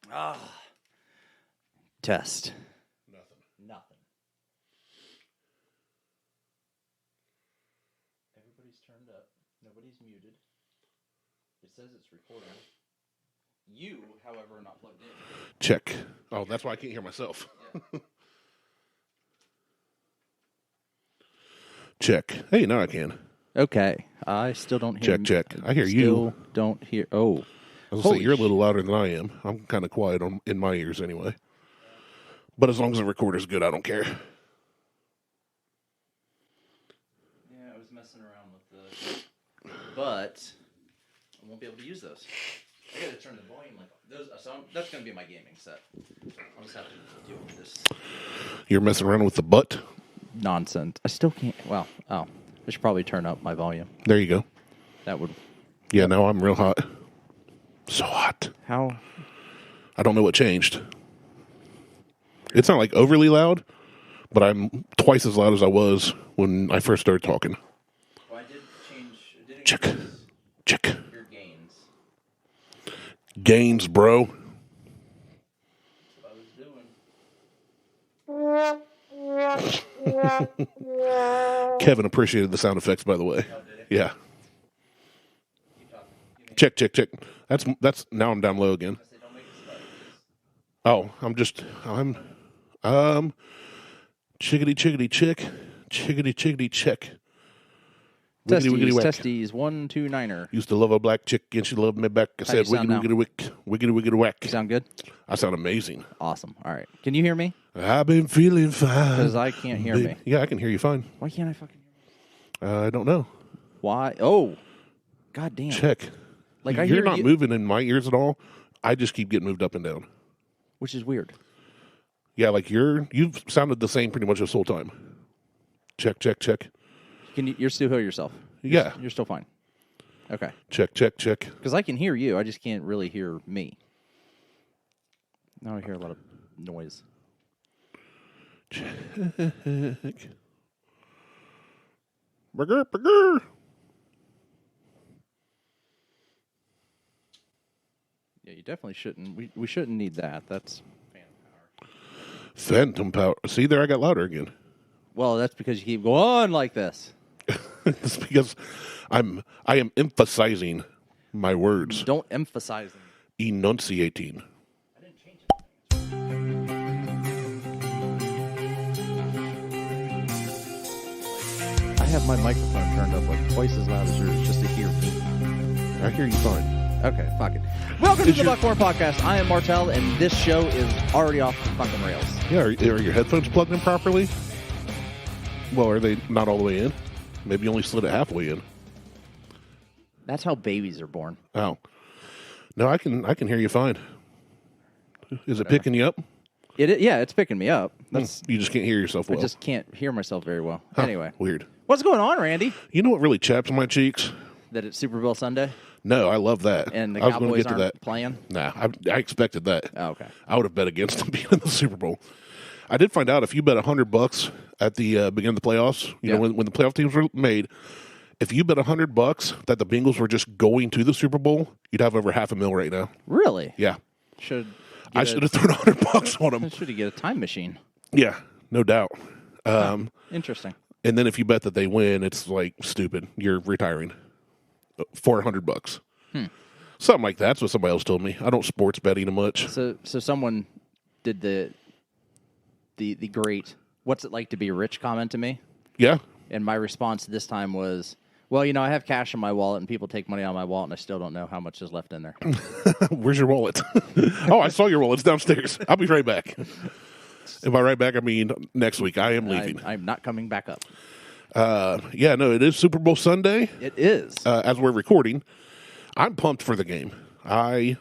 Yeah. All right. Test. Nothing. Everybody's turned up. Nobody's muted. It says it's recording. You, however, are not plugged in. Check. Oh, that's why I can't hear myself. Yeah. Check. Hey, now I can. Okay. I still don't hear Check. I hear still you. Don't hear. Oh. I was going to say, you're a little louder than I am. I'm kind of quiet in my ears anyway. But as long as the recorder's good, I don't care. Yeah, I was messing around with but I won't be able to use those. I got to turn the volume like those. So that's going to be my gaming set. I'll just have to deal with this. You're messing around with the butt? Nonsense. I still can't. Well, I should probably turn up my volume. There you go. That would. Yeah, now I'm real hot. So hot. How? I don't know what changed. It's not like overly loud, but I'm twice as loud as I was when I first started talking. Well, I did change. Check. Your gains. Gains, bro. That's what I was doing. Kevin appreciated the sound effects, by the way. Oh, did he? Yeah. Keep talking. Check. That's now I'm down low again. I say, don't make it slow, please. Oh, chickity check. Wiggity, wiggity, whack. Testes, 129er. Used to love a black chick and she loved me back. I How you said sound now? wiggity wiggity whack. You sound good? I sound amazing. Awesome. All right. Can you hear me? I've been feeling fine. Because I can't hear me. Yeah, I can hear you fine. Why can't I fucking hear me? I don't know. Why? Oh. God damn. Check. Like I You're hear not you, moving in my ears at all. I just keep getting moved up and down. which is weird. Yeah, like you've sounded the same pretty much this whole time. Check. Can you're still hear yourself? Yeah. You're still fine. Okay. Check. Because I can hear you. I just can't really hear me. Now I hear a lot of noise. Check. Yeah, Burger. you definitely shouldn't. We shouldn't need that. That's Phantom power. See, there I got louder again. well, that's because you keep going on like this. It's because I am emphasizing my words. Don't emphasize them. Enunciating. I didn't change anything. I have my microphone turned up like twice as loud as yours just to hear me. I hear you fine. Okay, fuck it. Welcome to the Buckhorn Podcast. I am Martelle, and this show is already off the fucking rails. Yeah, are your headphones plugged in properly? Well, are they not all the way in? Maybe you only slid it halfway in. That's how babies are born. Oh. No, I can hear you fine. Is it picking you up? Yeah, it's picking me up. That's You just can't hear yourself well. I just can't hear myself very well. Huh, Anyway, weird. what's going on, Randy? You know what really chaps my cheeks? That it's Super Bowl Sunday No, I love that. and the I was gonna Cowboys get to aren't that. playing. Nah, I expected that. Oh, okay. I would have bet against them being in the Super Bowl. I did find out if you bet $100 at the beginning of the playoffs, you know, when the playoff teams were made, if you bet $100 that the Bengals were just going to the Super Bowl, you'd have over $500,000 right now. Really? Yeah, I Should should have thrown $100 on them. Should he get a time machine? Yeah, no doubt. Interesting. And then if you bet that they win, it's like stupid. You're retiring for $100. Something like that. That's what somebody else told me. I don't sports betting much. So someone did the great "What's it like to be rich?" comment to me, Yeah. and my response this time was, "Well, you know, I have cash in my wallet, and people take money out of my wallet, and I still don't know how much is left in there." Where's your wallet? Oh, I saw your wallet. It's downstairs. I'll be right back. And by right back, I mean next week. I am leaving. I'm not coming back up. Yeah, no, it is Super Bowl Sunday. It is. As we're recording. I'm pumped for the game. I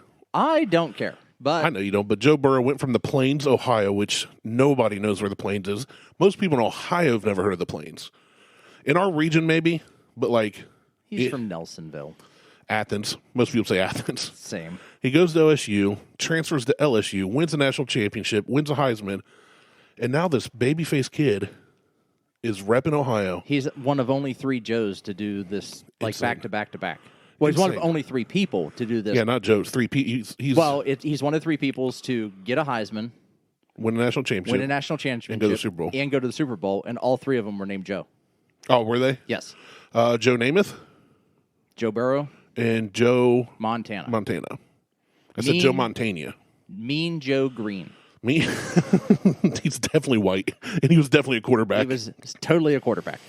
don't care, but know you don't, but Joe Burrow went from the Plains, Ohio, which nobody knows where the Plains is. Most people in Ohio have never heard of the Plains. In our region, maybe, but like... he's from Nelsonville. Athens. Most people say Athens. Same. He goes to OSU, transfers to LSU, wins a national championship, wins a Heisman, and now this babyface kid is repping Ohio. He's one of only 3 Joes to do this, like, Insane. back to back to back. Well, he's one of only 3 people to do this. Yeah, not Joe. It's 3 people. He's one of 3 peoples to get a Heisman, win a national championship, and go to the Super Bowl. And go to the Super Bowl, and all 3 of them were named Joe. Oh, were they? Yes. Joe Namath. Joe Burrow. And Joe... Montana. I said Joe Montana. Mean Joe Green. He's definitely white, and he was definitely a quarterback. He was totally a quarterback.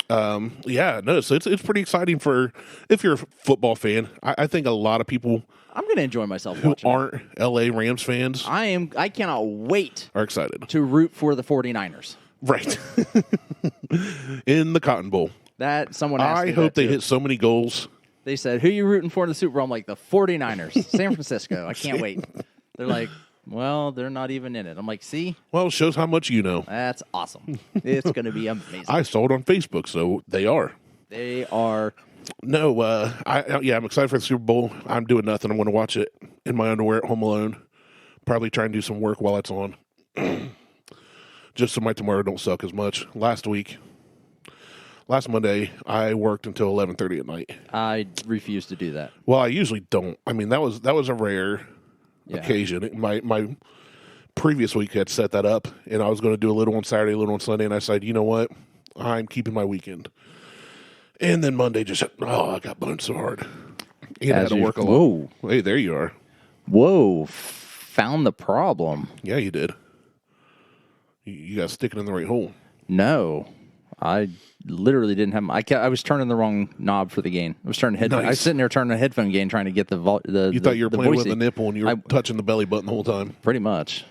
Yeah, no, so it's pretty exciting for if you're a football fan. I think a lot of people I'm going to enjoy myself who watching aren't LA Rams fans I cannot wait are excited to root for the 49ers. Right. In the Cotton Bowl. That someone asked I me hope that they too. hit so many goals. They said, "Who are you rooting for in the Super Bowl?" I'm like, "The 49ers, San Francisco. I can't wait." They're like, "Well, they're not even in it." I'm like, "See? Well, it shows how much you know. That's awesome. It's going to be amazing." I saw it on Facebook, so they are. They are. No, I'm excited for the Super Bowl. I'm doing nothing. I'm going to watch it in my underwear at home alone. Probably try and do some work while it's on. Just so my tomorrow don't suck as much. Last Monday, I worked until 11:30 at night. I refuse to do that. Well, I usually don't. I mean, that was a rare occasion. My previous week had set that up, and I was going to do a little on Saturday, a little on Sunday, and I said, you know what? I'm keeping my weekend. And then Monday I got burned so hard. And I had to work a lot. Whoa. Hey, there you are. Whoa. Found the problem. Yeah, you did. You got sticking in the right hole. No. I literally didn't have. I was turning the wrong knob for the gain. I was turning headphone. Nice. I was sitting there turning the headphone gain, trying to get the. You thought you were playing with voicing. the nipple, and you were touching the belly button the whole time. Pretty much.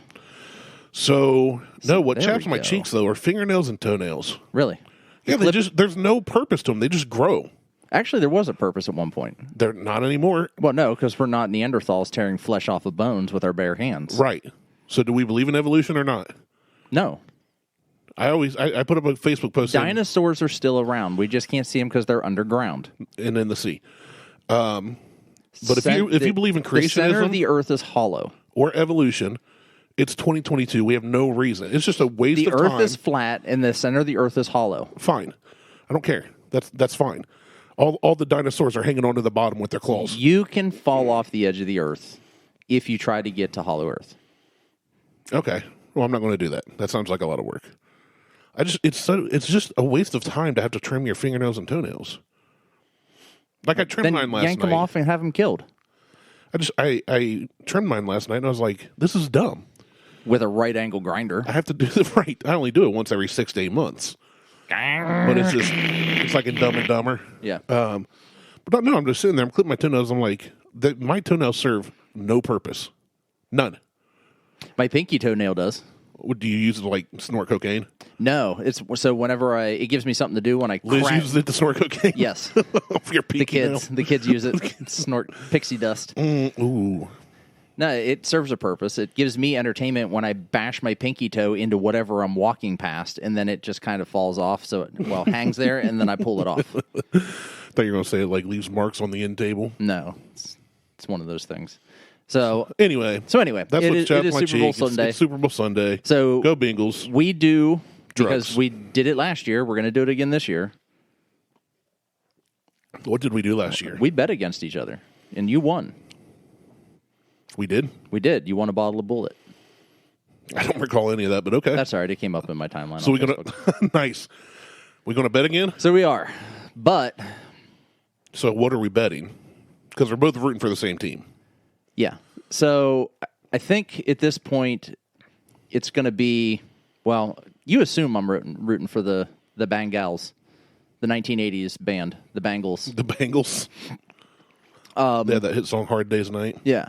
So no, what there chaps we my go. cheeks though are fingernails and toenails. Really? Yeah, there's no purpose to them. They just grow. Actually, there was a purpose at one point. They're not anymore. Well, no, because we're not Neanderthals tearing flesh off of bones with our bare hands. Right. So do we believe in evolution or not? No. I put up a Facebook post saying, Dinosaurs are still around. We just can't see them because they're underground. and in the sea. But if you believe in the center of creationism the earth is hollow. or evolution, it's 2022. We have no reason. It's just a waste The of earth time. is flat, and the center of the earth is hollow. Fine. I don't care. That's fine. All the dinosaurs are hanging onto the bottom with their claws. You can fall off the edge of the earth if you try to get to hollow earth. Okay. Well, I'm not going to do that. That sounds like a lot of work. It's just a waste of time to have to trim your fingernails and toenails. Like I trimmed Then mine last yank night. them off and have them killed I trimmed mine last night and I was like, this is dumb. with a right angle grinder. I have to do the right. I only do it once every 6 to 8 months. But it's like in Dumb and Dumber. Yeah. But no, I'm just sitting there. I'm clipping my toenails. I'm like, my toenails serve no purpose. None. My pinky toenail does. Do you use it to like snort cocaine? No, it's so whenever it gives me something to do when I Liz crack. uses it to snort cocaine? Yes, For your pinky the kids use it. Snort pixie dust. Ooh. No, it serves a purpose. It gives me entertainment when I bash my pinky toe into whatever I'm walking past, and then it just kind of falls off. So it hangs there, and then I pull it off. Thought you were going to say it like leaves marks on the end table. No, it's one of those things. So Anyway, that's what's it chapped is my Super Bowl cheek. Sunday. It's Super Bowl Sunday. So go Bengals. we do because Drugs. we did it last year. We're going to do it again this year. What did we do last year? We bet against each other, and you won. We did? We did. You won a bottle of Bullet. I don't recall any of that, but okay. That's all right. It came up in my timeline. So on we're Facebook. going to... Nice. We're going to bet again? So we are. But, So what are we betting? Because we're both rooting for the same team. yeah. So I think at this point, it's going to be, well, you assume I'm rooting for the Bengals, the 1980s band, the Bengals. The Bengals. They had that hit song Hard Day's Night. Yeah.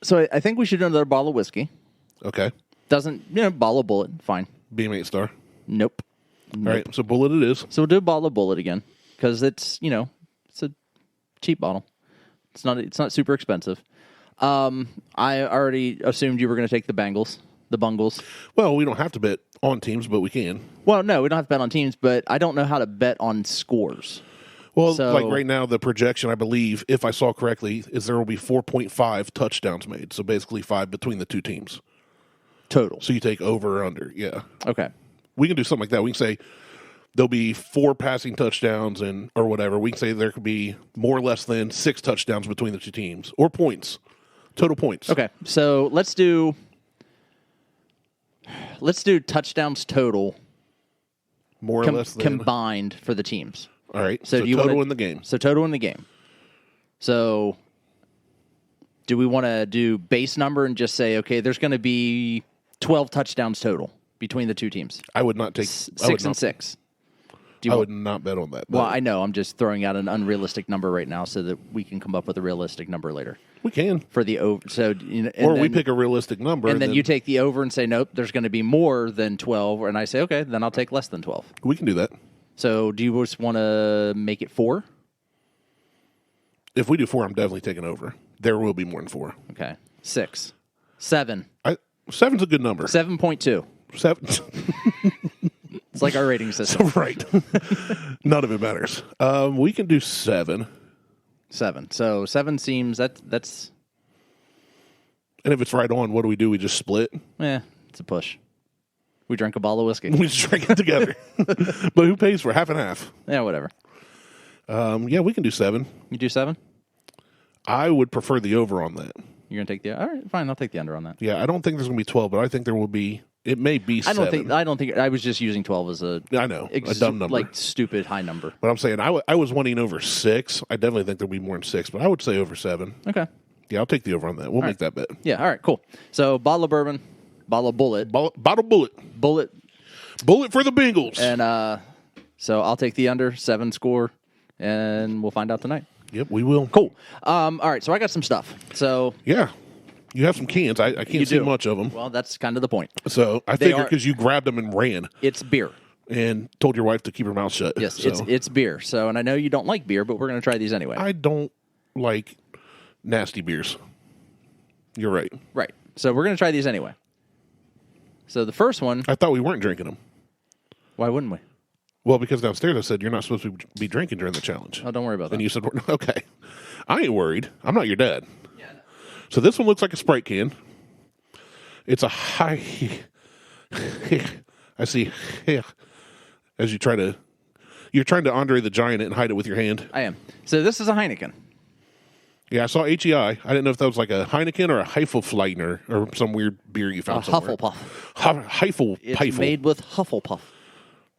So I think we should do another bottle of whiskey. Okay. Doesn't, bottle of Bullet, fine. Beam 8 star. Nope. All right. So Bullet it is. So we'll do a bottle of Bullet again because it's, it's a cheap bottle. It's not super expensive. I already assumed you were going to take the Bungles. Well, we don't have to bet on teams, but we can. Well, no, we don't have to bet on teams, but I don't know how to bet on scores. Well, So- like right now, the projection, I believe, if I saw correctly, is there will be 4.5 touchdowns made. So basically 5 between the two teams. Total. So you take over or under. Yeah. Okay. We can do something like that. We can say there'll be 4 passing touchdowns or whatever. We can say there could be more or less than 6 touchdowns between the two teams, or points, total points. Okay, so let's do touchdowns total, More or less than combined for the teams. All right. So do you total wanna, in the game. So total in the game. So do we want to do base number and just say, okay, there's going to be 12 touchdowns total between the two teams? I would not take 6 and 6. I would not bet on that. Well, I know. I'm just throwing out an unrealistic number right now so that we can come up with a realistic number later. We can. For the over. So, we pick a realistic number. And then you take the over and say, nope, there's going to be more than 12. And I say, okay, then I'll take less than 12. We can do that. So do you just want to make it 4? If we do 4, I'm definitely taking over. There will be more than 4. Okay. 6. 7. 7's a good number. 7.2. 7. It's like our rating system. Right. None of it matters. We can do 7. 7. So 7 seems that's. And if it's right on, what do? We just split? It's a push. We drank a bottle of whiskey. We just drink it together. But who pays for half and half? Yeah, whatever. Yeah, we can do 7. You do 7? I would prefer the over on that. You're gonna take the. All right, fine. I'll take the under on that. Yeah, I don't think there's gonna be 12, but I think there will be. It may be 7. I don't think. I was just using 12 as a. I know, a dumb number, like stupid high number. But I'm saying I was wanting over 6. I definitely think there'll be more than 6, but I would say over 7. Okay. Yeah, I'll take the over on that. We'll make that bet. Yeah. All right. Cool. So bottle of bourbon, bottle of bullet, bottle bullet for the Bengals. And so I'll take the under 7 score, and we'll find out tonight. Yep, we will. Cool. All right. So I got some stuff. So yeah. You have some cans. I can't see much of them. Well, that's kind of the point. So I figured because you grabbed them and ran. It's beer. And told your wife to keep her mouth shut. Yes, so. it's beer. So, and I know you don't like beer, but we're going to try these anyway. I don't like nasty beers. You're right. Right. So we're going to try these anyway. So the first one. I thought we weren't drinking them. Why wouldn't we? Well, because downstairs I said you're not supposed to be drinking during the challenge. Oh, don't worry about that. And you said, okay. I ain't worried. I'm not your dad. Yeah. So this one looks like a Sprite can. It's a high. I see. As you're trying to Andre the Giant it and hide it with your hand. I am. So this is a Heineken. Yeah, I saw HEI. I didn't know if that was like a Heineken or a Hefeweizen or some weird beer you found somewhere. Hufflepuff. Hefeweizen. It's made with Hufflepuff. All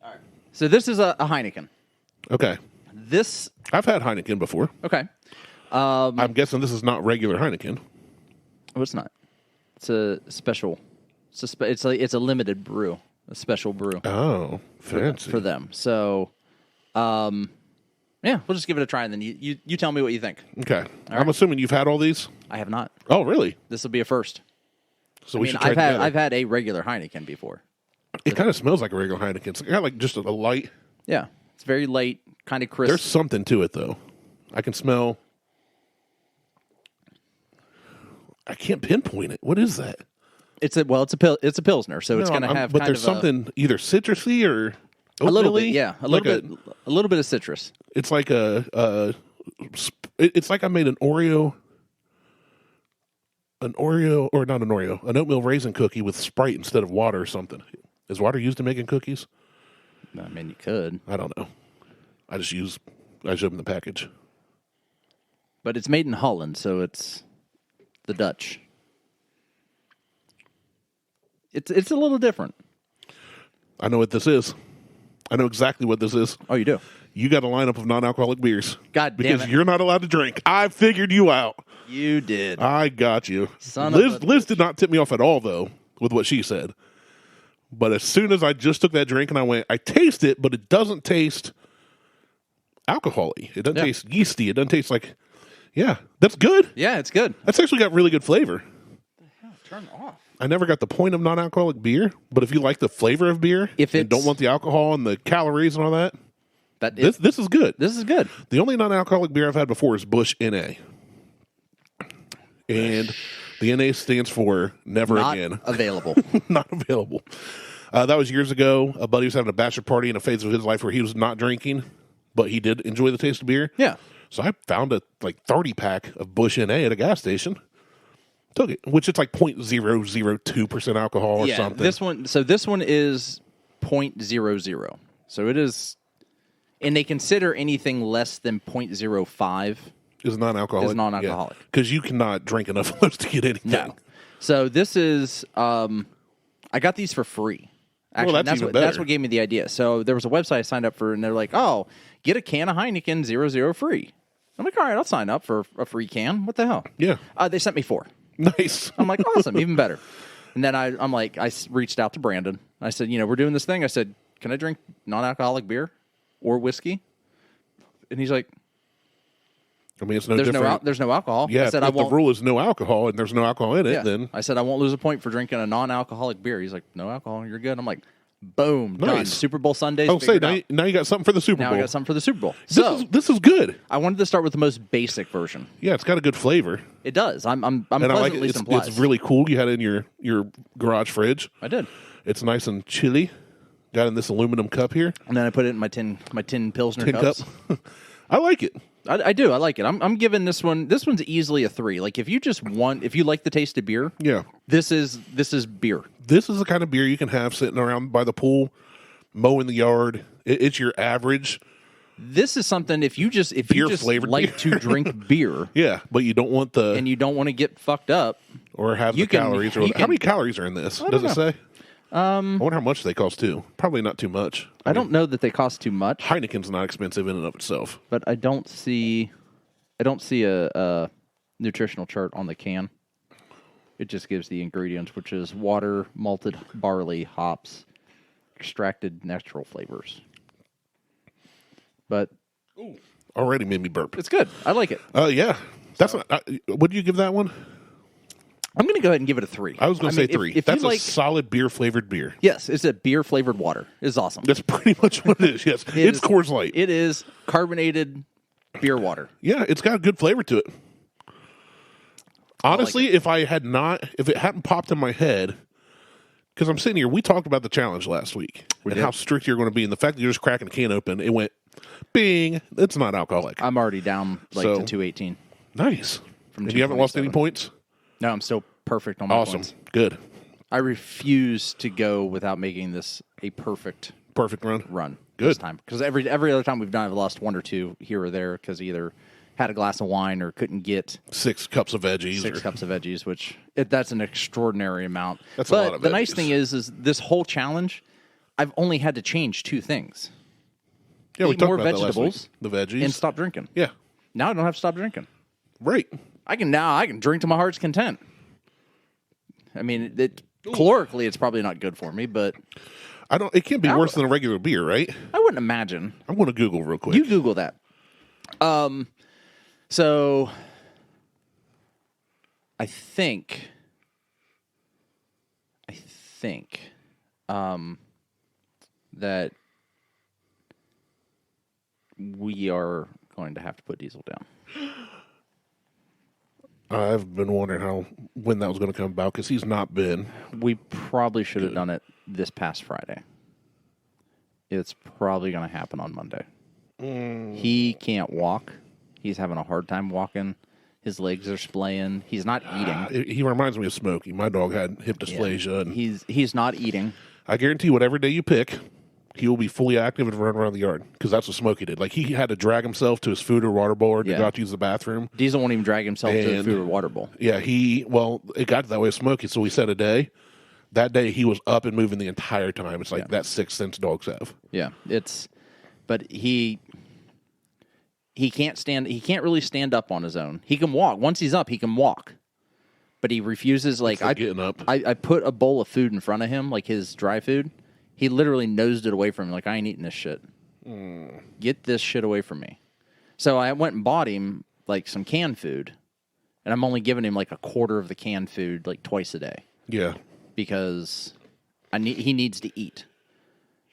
right. So this is a Heineken. Okay. I've had Heineken before. Okay. I'm guessing this is not regular Heineken. Oh, it's not. It's a special. It's a limited brew, a special brew. Oh, fancy for them. So, yeah, we'll just give it a try, and then you tell me what you think. Okay. I'm assuming you've had all these. I have not. Oh, really? This will be a first. So we should try I've had a regular Heineken before. It kind of smells like a regular Heineken. It's got like just a light. Yeah, it's very light, kind of crisp. There's something to it though. I can smell. I can't pinpoint it. What is that? It's a pilsner, so it's going to have. But there's something either citrusy or a little bit, yeah, a little bit of citrus. It's like it's like I made an oatmeal raisin cookie with Sprite instead of water or something. Is water used in making cookies? I mean, you could. I don't know. I showed them the package. But it's made in Holland, so it's the Dutch. It's a little different. I know what this is. I know exactly what this is. Oh, you do? You got a lineup of non-alcoholic beers. God damn it. Because you're not allowed to drink. I figured you out. You did. I got you. Liz did not tip me off at all, though, with what she said. But as soon as I just took that drink and I taste it, but it doesn't taste alcohol-y. It doesn't taste yeasty. It doesn't taste like, that's good. Yeah, it's good. That's actually got really good flavor. What the hell? Turn off. I never got the point of non-alcoholic beer, but if you like the flavor of beer and don't want the alcohol and the calories and all that, this is good. This is good. The only non-alcoholic beer I've had before is Busch NA. And the NA stands for never again. Available. Not available. That was years ago. A buddy was having a bachelor party in a phase of his life where he was not drinking, but he did enjoy the taste of beer. Yeah. So I found a 30-pack of Busch NA at a gas station. Took it, which it's like 0.002% alcohol or something. This one is 0.00. So it is, and they consider anything less than 0.05 Is non-alcoholic. is non-alcoholic. Because you cannot drink enough of those to get anything. No. So this is, I got these for free. Actually, Well, that's even better. That's what gave me the idea. So there was a website I signed up for, and they're like, "Oh, get a can of Heineken 00 free." I'm like, "All right, I'll sign up for a free can. What the hell?" Yeah. They sent me 4. Nice. I'm like, "Awesome, even better." And then I'm like, I reached out to Brandon. I said, "We're doing this thing." I said, "Can I drink non-alcoholic beer or whiskey?" And he's like, I mean, it's no "There's different. there's no alcohol." Yeah, I said, if "I the won't." rule is no alcohol and there's no alcohol in it, Yeah. then I said, "I won't lose a point for drinking a non-alcoholic beer." He's like, "No alcohol, you're good." I'm like, "Boom, done." Nice. Super Bowl Sundays. oh, say figured now, out. now you got something for the Super Now Bowl. I got something for the Super Bowl. This So is good. I wanted to start with the most basic version. Yeah, it's got a good flavor, It does. I'm and I pleasantly like it. surprised. It's really cool. You had it in your garage fridge. I did, It's nice and chilly. Got in this aluminum cup here. and then I put it in my tin Pilsner Tin cups. cup. I like it. I do. I like it. I'm giving this one. This one's easily a 3. Like if you like the taste of beer, Yeah. this is beer. This is the kind of beer you can have sitting around by the pool, mowing the yard. It's your average. This is something if you just Beer-flavored like to drink beer Yeah, but you don't want the and you don't want to get fucked up. or have you the can- calories. Or you how can- many calories are in this? Does it say? I wonder how much they cost too. Probably not too much. I don't know that they cost too much, Heineken's not expensive in and of itself. but I don't see a nutritional chart on the can. It just gives the ingredients, which is water, malted barley, hops, extracted natural flavors. But Already made me burp. it's good. I like it. Yeah. That's not. What do you give that one? I'm going to go ahead and give it a 3. I was going to say mean, 3. If That's you a like, solid beer flavored beer. yes, it's a beer flavored water. It's awesome. That's pretty much what it is. Yes, it's is- Coors Light. It is carbonated beer water. Yeah, it's got a good flavor to it. Honestly, if it hadn't popped in my head, because I'm sitting here, we talked about the challenge last week and did. how strict you're going to be, and the fact that you're just cracking a can open, it went, bing, it's not alcoholic. I'm already down to 218. Nice. From And you haven't lost any 227. points? No, I'm still perfect on my Awesome. points. Good. I refuse to go without making this a perfect Perfect run. run Good. this time. Because every other time we've done it, I've lost 1 or 2 here or there because either had a glass of wine or couldn't get 6 cups of veggies. 6 cups of veggies, which that's an extraordinary amount. That's a but lot of the nice veggies. thing is this whole challenge, I've only had to change 2 things. Yeah, we Eat talked more about that last week. vegetables The veggies. and stop drinking. Yeah. Now I don't have to stop drinking. Right. I can drink to my heart's content. I mean, calorically, it's probably not good for me, but It can't be worse than a regular beer, right? I wouldn't imagine. I'm going to Google real quick. You Google that. So I think that we are going to have to put Diesel down. I've been wondering when that was going to come about because he's not been. We probably should have done it this past Friday. It's probably going to happen on Monday. He can't walk. He's having a hard time walking. His legs are splaying. He's not eating. He reminds me of Smokey. My dog had hip dysplasia. And He's not eating. I guarantee whatever day you pick, he will be fully active and run around the yard because that's what Smokey did. Like he had to drag himself to his food or water bowl to Yeah. go out to use the bathroom. Diesel won't even drag himself to the And- food or water bowl. Yeah, it got that way with Smokey. So we set a day. That day he was up and moving the entire time. It's like that sixth sense dogs have. Yeah, but he can't stand. He can't really stand up on his own. He can walk. Once he's up, he can walk. But he refuses. Like getting up. I put a bowl of food in front of him, like his dry food. He literally nosed it away from me. Like, I ain't eating this shit. Get this shit away from me. So I went and bought him like some canned food, and I'm only giving him like a quarter of the canned food like twice a day Yeah. because he needs to eat.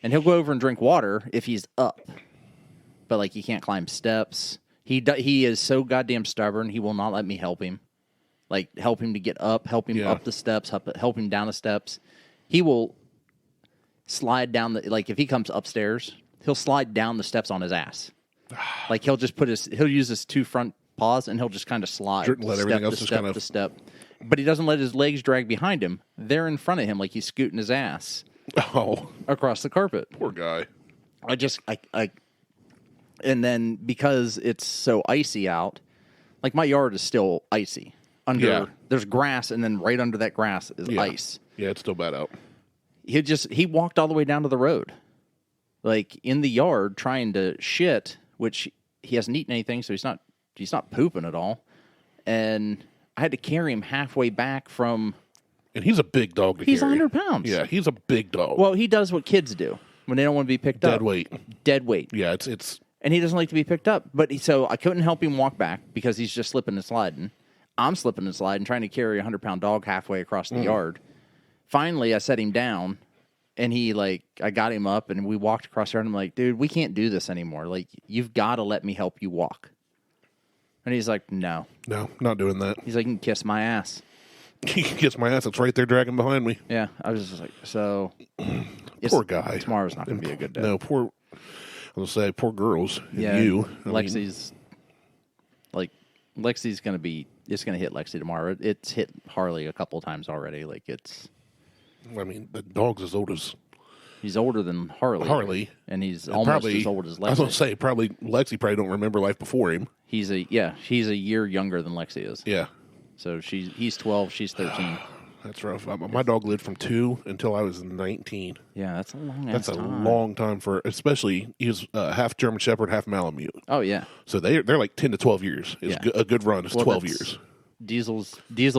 And he'll go over and drink water if he's up. But, like, he can't climb steps. He is so goddamn stubborn, he will not let me help him. Like, help him to get up, help him up the steps, help him down the steps. He will slide down like, if he comes upstairs, he'll slide down the steps on his ass. Like, he'll use his 2 front paws, and he'll just kind of slide. Let everything else just kind of... to step. But he doesn't let his legs drag behind him. They're in front of him like he's scooting his ass Oh, across the carpet. poor guy. And then because it's so icy out, like my yard is still icy. There's grass, and then right under that grass is ice. Yeah, it's still bad out. He walked all the way down to the road, like in the yard trying to shit, which he hasn't eaten anything, so he's not pooping at all. And I had to carry him halfway back from. And he's a big dog to carry. He's 100 pounds. Yeah, he's a big dog. Well, he does what kids do when they don't want to be picked up. Dead weight. Yeah, it's. And he doesn't like to be picked up. So I couldn't help him walk back because he's just slipping and sliding. I'm slipping and sliding, trying to carry a 100-pound dog halfway across the yard. Finally, I set him down, and I got him up, and we walked across the yard. And I'm like, dude, we can't do this anymore. Like, you've got to let me help you walk. And he's like, no. No, not doing that. He's like, you can kiss my ass. He can kiss my ass. It's right there dragging behind me. Yeah, I was just like, so. Poor guy. Tomorrow's not going to be a good day. No, poor. I was going to say, poor girls. Yeah, you. Lexi's going to be. It's going to hit Lexi tomorrow. It's hit Harley a couple times already. Like it's. I mean, the dog's as old as. He's older than Harley. And he's almost probably, as old as Lexi. I was going to say, Lexi probably don't remember life before him. He's a year younger than Lexi is. Yeah. So he's 12, she's 13. That's rough. My dog lived from 2 until I was 19. Yeah, that's a long That's a time. long time especially, he was half German Shepherd, half Malamute. Oh, yeah. So they're like 10 to 12 years. A good run is 12 years. Diesel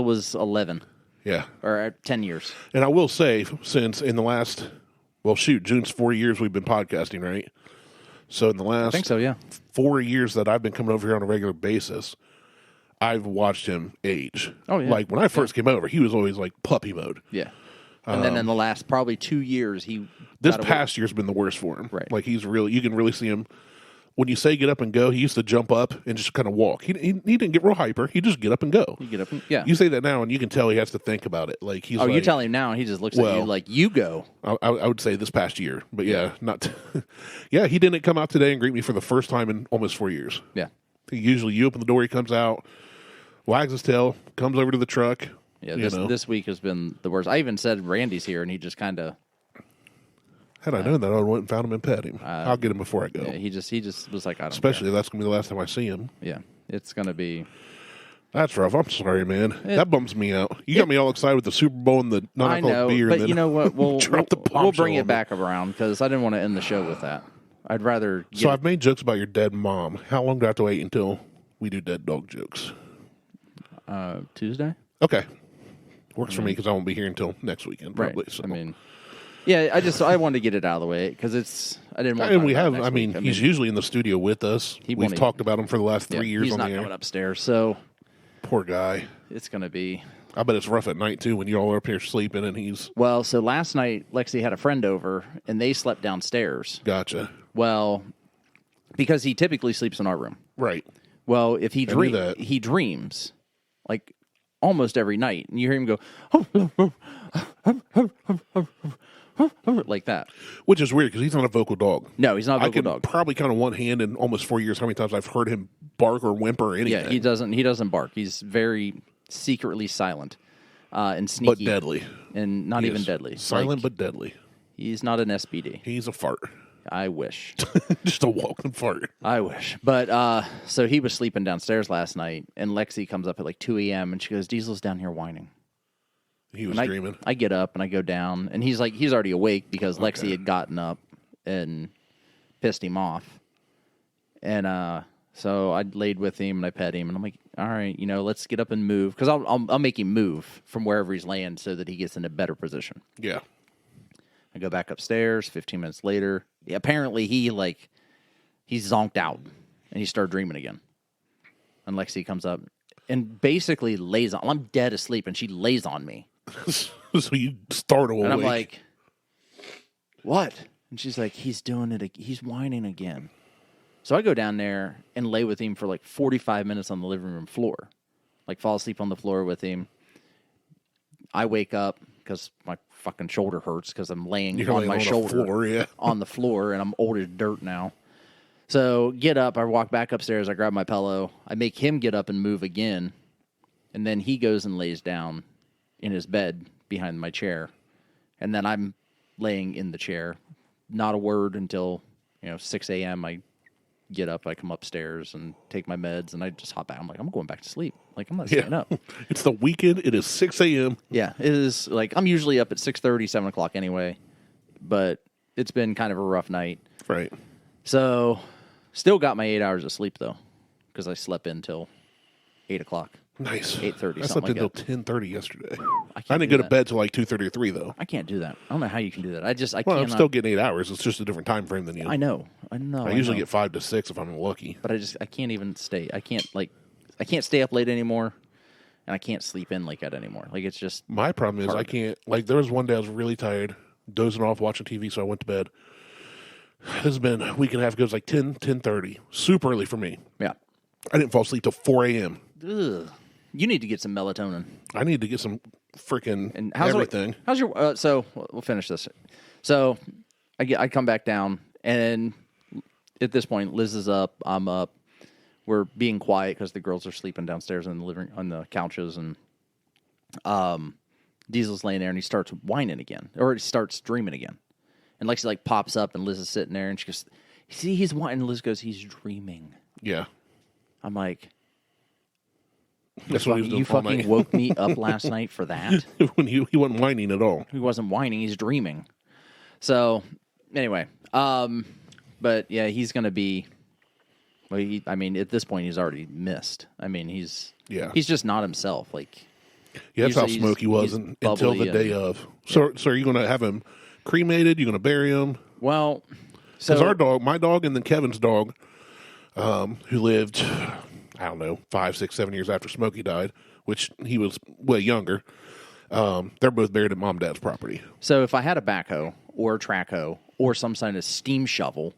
was 11. Yeah. Or 10 years. And I will say, since in the last, June's 4 years we've been podcasting, right? So in the last I think so, yeah. 4 years that I've been coming over here on a regular basis, I've watched him age. Oh, yeah. Like when I first came over, he was always like puppy mode. Yeah. And then in the last probably 2 years, this past year's been the worst for him. Right. Like you can really see him. When you say get up and go, he used to jump up and just kind of walk. He didn't get real hyper. He just get up and go. You get up and, yeah. You say that now, and you can tell he has to think about it. Like he's. You tell him now, and he just looks at you like, you go. I would say this past year, but not. Yeah, he didn't come out today and greet me for the first time in almost 4 years. Yeah. Usually, you open the door, he comes out, wags his tail, comes over to the truck. Yeah, this week has been the worst. I even said Randy's here, and he just kind of. Had I known that, I would have went and found him and pet him. I'll get him before I go. Yeah, he just was like, I don't Especially care. if that's going to be the last time I see him. Yeah, it's going to be. That's rough. I'm sorry, man. That bums me out. You got me all excited with the Super Bowl and the non-alcoholic beer. But and you know what? We'll bring it back on around because I didn't want to end the show with that. I'd rather. So I've made jokes about your dead mom. How long do I have to wait until we do dead dog jokes? Tuesday. Okay, works for me because I won't be here until next weekend probably. Right. So. I mean. Yeah, I wanted to get it out of the way because I didn't want. And we have. I mean, he's usually in the studio with us. We've talked about him for the last 3 years. He's on not the air. coming upstairs, so poor guy. It's going to be. I bet it's rough at night too when you're all up here sleeping and he's. Well, so last night Lexi had a friend over and they slept downstairs. Gotcha. Well, because he typically sleeps in our room. Right. Well, if he dreams like almost every night, and you hear him go. Like that, which is weird because he's not a vocal dog. No, he's not a vocal dog. Probably count on one hand in almost 4 years how many times I've heard him bark or whimper or anything. Yeah, he doesn't bark. He's very secretly silent and sneaky, but deadly, and not even deadly. Silent but deadly. He's not an SBD. He's a fart. I wish. Just a walking fart. I wish. But so he was sleeping downstairs last night, and Lexi comes up at like 2 a.m. and she goes, "Diesel's down here whining." He was dreaming. I get up and I go down, and he's already awake because Lexi had gotten up and pissed him off. And so I laid with him and I pet him, and I'm like, all right, let's get up and move because I'll make him move from wherever he's laying so that he gets in a better position. Yeah. I go back upstairs. 15 minutes later, apparently he zonked out and he started dreaming again. And Lexi comes up and basically lays on. I'm dead asleep, and she lays on me. So you startle awake. And I'm like, what? And she's like, he's doing it. He's whining again. So I go down there and lay with him for like 45 minutes on the living room floor. Like fall asleep on the floor with him. I wake up because my fucking shoulder hurts because I'm laying on my shoulder on the floor, and I'm old as dirt now. So get up. I walk back upstairs. I grab my pillow. I make him get up and move again. And then he goes and lays down in his bed behind my chair. And then I'm laying in the chair. Not a word until 6 a.m. I get up, I come upstairs and take my meds, and I just hop out. I'm like, I'm going back to sleep. Like, I'm not staying up. It's the weekend. It is 6 a.m. Yeah, it is. Like, I'm usually up at 6:30, 7 o'clock anyway, but it's been kind of a rough night. Right. So, still got my 8 hours of sleep, though, because I slept in till 8 o'clock. Nice. 8:30, I something slept like until that. 10:30 yesterday. I didn't go to bed till like 2:30 or 3, though. I can't do that. I don't know how you can do that. I Well, I'm cannot. still getting 8 hours. It's just a different time frame than you. I know. I usually know. get 5 to 6 if I'm lucky. But I can't even stay. I can't stay up late anymore, and I can't sleep in like that anymore. Like, it's just My problem is hard. I can't, like, there was one day I was really tired, dozing off, watching TV, so I went to bed. This has been a week and a half ago. It was like 10:30. Super early for me. Yeah. I didn't fall asleep till 4 a.m. Ugh. You need to get some melatonin. I need to get some freaking And how's everything. How's your? So we'll finish this. So I come back down, and at this point, Liz is up. I'm up. We're being quiet because the girls are sleeping downstairs in the living on the couches, and Diesel's laying there, and he starts whining again, or he starts dreaming again, and like she pops up, and Liz is sitting there, and she goes, "See, he's whining." Liz goes, "He's dreaming." Yeah. I'm like, That's what he was doing you all fucking night. woke me up last night for that? When he wasn't whining at all. He wasn't whining, he's dreaming. So, anyway, but yeah, he's going to be, well, at this point, he's already missed. I mean, he's just not himself. Like, Yeah, that's how he's- Smokey was he's until the bubbly day of. So are you going to have him cremated? You going to bury him? well, Because so our dog, my dog, and then Kevin's dog, who lived, I don't know, 5, 6, 7 years after Smokey died, which he was way younger. They're both buried at mom and dad's property. So if I had a backhoe or a track hoe or some kind of steam shovel,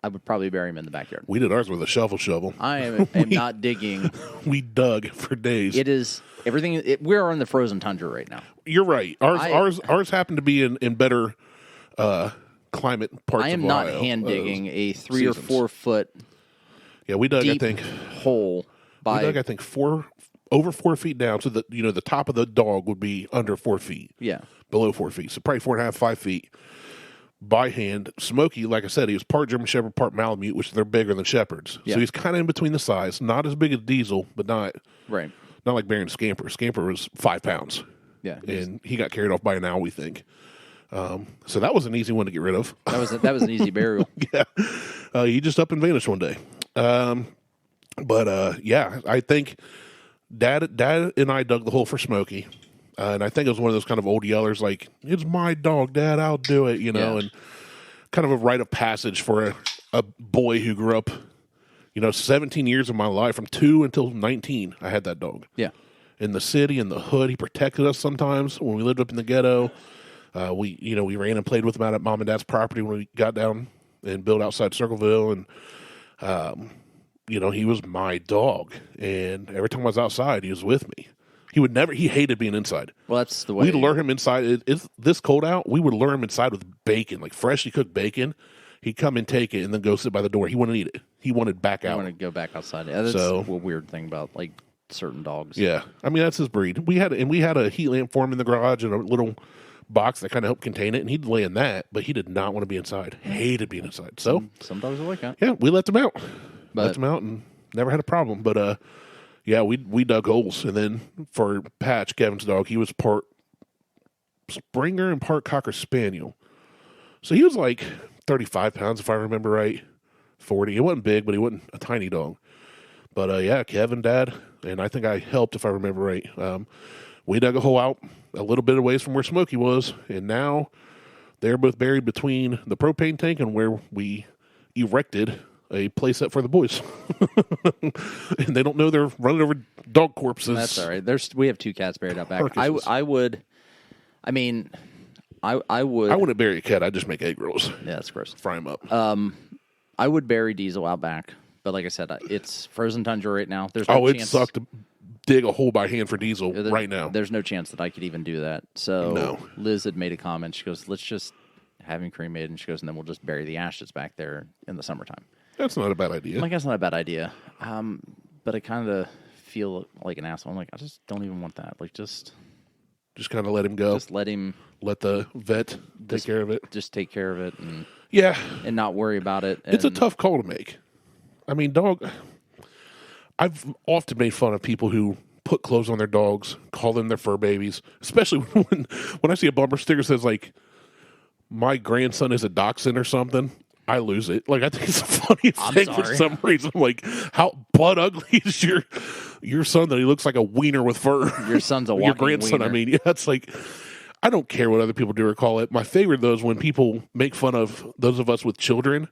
I would probably bury him in the backyard. We did ours with a shovel. I am not digging. We dug for days. It is everything. We're in the frozen tundra right now. You're right. Ours happened to be in better climate parts I am of not Ohio. hand digging a 3 seasons. or 4 foot Yeah, we dug. deep I think hole by we dug. I think over 4 feet down, so that the top of the dog would be under 4 feet. yeah. Below 4 feet, so probably 4.5, 5 feet by hand. Smokey, like I said, he was part German Shepherd, part Malamute, which they're bigger than Shepherds. Yeah. So he's kind of in between the size. Not as big as Diesel, but not Right. like burying Scamper. Scamper was 5 pounds. Yeah. And he got carried off by an owl, we think. So that was an easy one to get rid of. That was an easy burial. Yeah. He just up and vanished one day. But I think Dad and I dug the hole for Smokey. And I think it was one of those kind of old yellers, like, "It's my dog, Dad, I'll do it," Yeah. and kind of a rite of passage for a boy who grew up, 17 years of my life, from 2 until 19, I had that dog. Yeah. In the city, in the hood, he protected us sometimes when we lived up in the ghetto. We ran and played with him out at Mom and Dad's property when we got down and built outside Circleville, and he was my dog. And every time I was outside, he was with me. He hated being inside. Well, that's the way. We'd lure him inside. It's this cold out. We would lure him inside with bacon, like freshly cooked bacon. He'd come and take it and then go sit by the door. He wouldn't eat it. He wanted back I out. want to go back outside. Yeah, that's So- a weird thing about certain dogs. Yeah. I mean, that's his breed. We had a heat lamp for him in the garage and a little box that kind of helped contain it, and he'd lay in that, but he did not want to be inside. Hated being inside. So, Some dogs are like that. yeah, we let them out. But- Let them out and never had a problem. But, we dug holes. And then for Patch, Kevin's dog, he was part Springer and part Cocker Spaniel. So he was like 35 pounds, if I remember right. 40. It wasn't big, but he wasn't a tiny dog. But, Kevin, Dad, and I think I helped, if I remember right. We dug a hole out a little bit away from where Smokey was, and now they're both buried between the propane tank and where we erected a playset for the boys. And they don't know they're running over dog corpses. That's all right. We have 2 cats buried out back. Carcasses. I would. I wouldn't bury a cat. I'd just make egg rolls. Yeah, that's gross. Fry them up. I would bury Diesel out back, but like I said, it's frozen tundra right now. There's Oh, no it chance. sucked to dig a hole by hand for Diesel there- right now. There's no chance that I could even do that. So No. Liz had made a comment. She goes, "Let's just have him cremated," and she goes, "And then we'll just bury the ashes back there in the summertime." That's not a bad idea. I'm like, that's not a bad idea. But I kind of feel like an asshole. I'm like, I just don't even want that. Like, just Just kind of let him go. let him Let the vet take care of it. just take care of it. And Yeah. and not worry about it. It's a And- tough call to make. I mean, I've often made fun of people who put clothes on their dogs, call them their fur babies, especially when I see a bumper sticker that says, like, my grandson is a dachshund or something. I lose it. Like, I think it's the funniest thing for sorry. some reason. I'm like, how butt ugly is your son that he looks like a wiener with fur? Your son's a Your walking grandson, wiener. I mean. Yeah, it's like, I don't care what other people do or call it. My favorite, though, is when people make fun of those of us with children,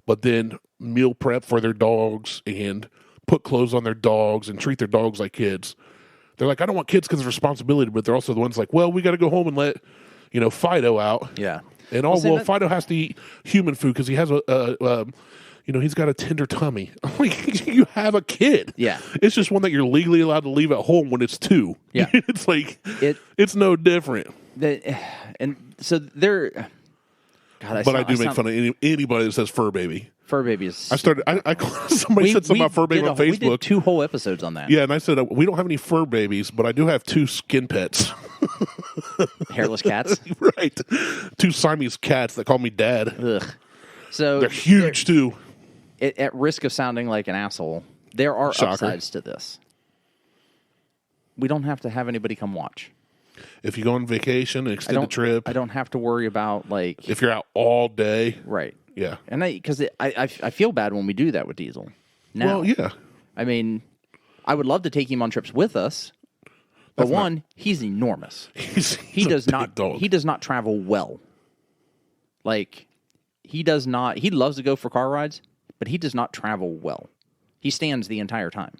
but then meal prep for their dogs and put clothes on their dogs and treat their dogs like kids. They're like, I don't want kids because of responsibility, but they're also the ones like, well, we got to go home and let, Fido out. Yeah. And Fido has to eat human food because he has he's got a tender tummy. I'm like, you have a kid. Yeah. It's just one that you're legally allowed to leave at home when it's 2. Yeah. It's like, it's no different. And so they're. God, But I do make fun of anybody that says fur baby. Fur babies. I said something about fur baby on We did Facebook. 2 whole episodes on that. Yeah, and I said, we don't have any fur babies, but I do have 2 skin pets. Hairless cats. Right. 2 Siamese cats that call me dad. Ugh. So They're huge, too. at risk of sounding like an asshole, there are Shocker. upsides to this. We don't have to have anybody come watch. If you go on vacation, an extended trip, I don't have to worry about, like... if you're out all day, Right. yeah. And because I feel bad when we do that with Diesel. Now, Well, yeah. I mean, I would love to take him on trips with us. But he's enormous. He does not. Dog. He does not travel well. Like, he does not. He loves to go for car rides, but he does not travel well. He stands the entire time.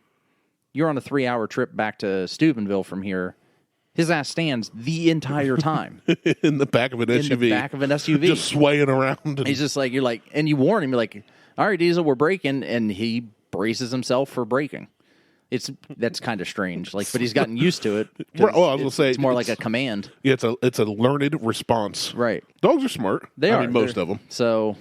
You're on a 3-hour trip back to Steubenville from here. His ass stands the entire time in the back of an SUV. in the back of an SUV, just swaying around. And he's just like, you're like, and you warn him, you're like, all right, Diesel, we're braking, and he braces himself for braking. That's kind of strange, like, but he's gotten used to it. Well, I was gonna say it's more like a command. Yeah, it's a learned response. Right. Dogs are smart. They are. Most of them. So,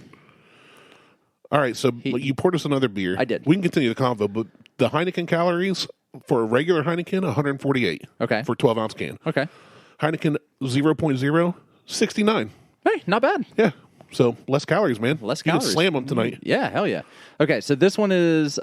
all right. So you poured us another beer. I did. We can continue the convo, but the Heineken calories for a regular Heineken, 148. Okay. For a 12-ounce can. okay. Heineken 0.0, 69. Hey, not bad. Yeah. So less calories, man. Less You calories. can slam them tonight. Yeah, hell yeah. Okay, so this one is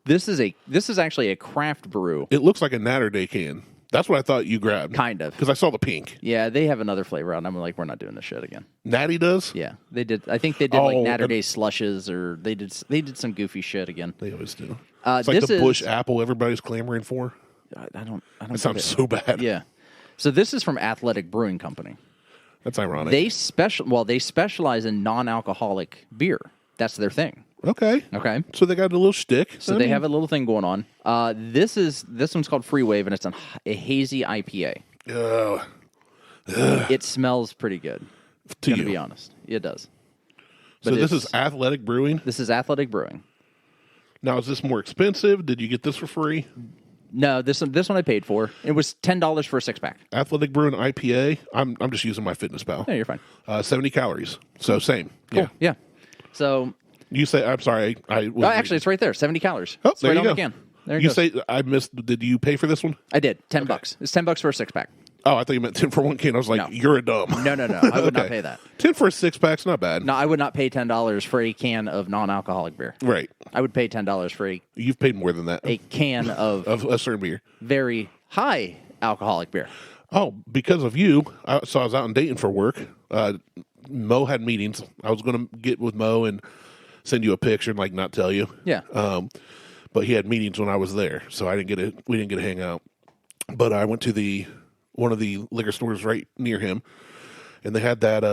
this is actually a craft brew. It looks like a Natter Day can. That's what I thought you grabbed. Kind of. Because I saw the pink. Yeah, they have another flavor out, and I'm like, we're not doing this shit again. Natty does? Yeah, they did. I think they did like Oh, Natter and- Day slushes, or they did some goofy shit again. They always do. It's like this the is- Bush apple everybody's clamoring for. I don't. That sounds so bad. Yeah. So this is from Athletic Brewing Company. That's ironic. They specialize in non-alcoholic beer. That's their thing. Okay. Okay. So they got a little shtick. So they have a little thing going on. This one's called Free Wave, and it's a hazy IPA. It smells pretty good. To To you. be honest, it does. So But this it's- is Athletic Brewing. This is Athletic Brewing. Now, is this more expensive? Did you get this for free? No, this one I paid for. It was $10 for a 6-pack. Athletic Brewing IPA. I'm just using my Fitness Pal. No, you're fine. 70 calories. So same. Cool. Yeah. Yeah. So, You say, I'm sorry. actually, it's right there. 70 calories. Oh, It's there right you on go. the can. There it You goes. say, I missed, did you pay for this one? I did. $10. It's $10 for a 6-pack. Oh, I thought you meant 10 for one can. I was like, No. you're a dumb. No. I would not Okay. pay that. 10 for a 6-pack's not bad. No, I would not pay $10 for a can of non-alcoholic beer. Right. I would pay $10 for You've paid more than that a can of of a certain beer. very high alcoholic beer. Oh, because of you. So I was out in Dayton for work. Mo had meetings. I was going to get with Mo and send you a picture and like not tell you. Yeah. But he had meetings when I was there, so we didn't get to hang out. But I went to one of the liquor stores right near him, and they had that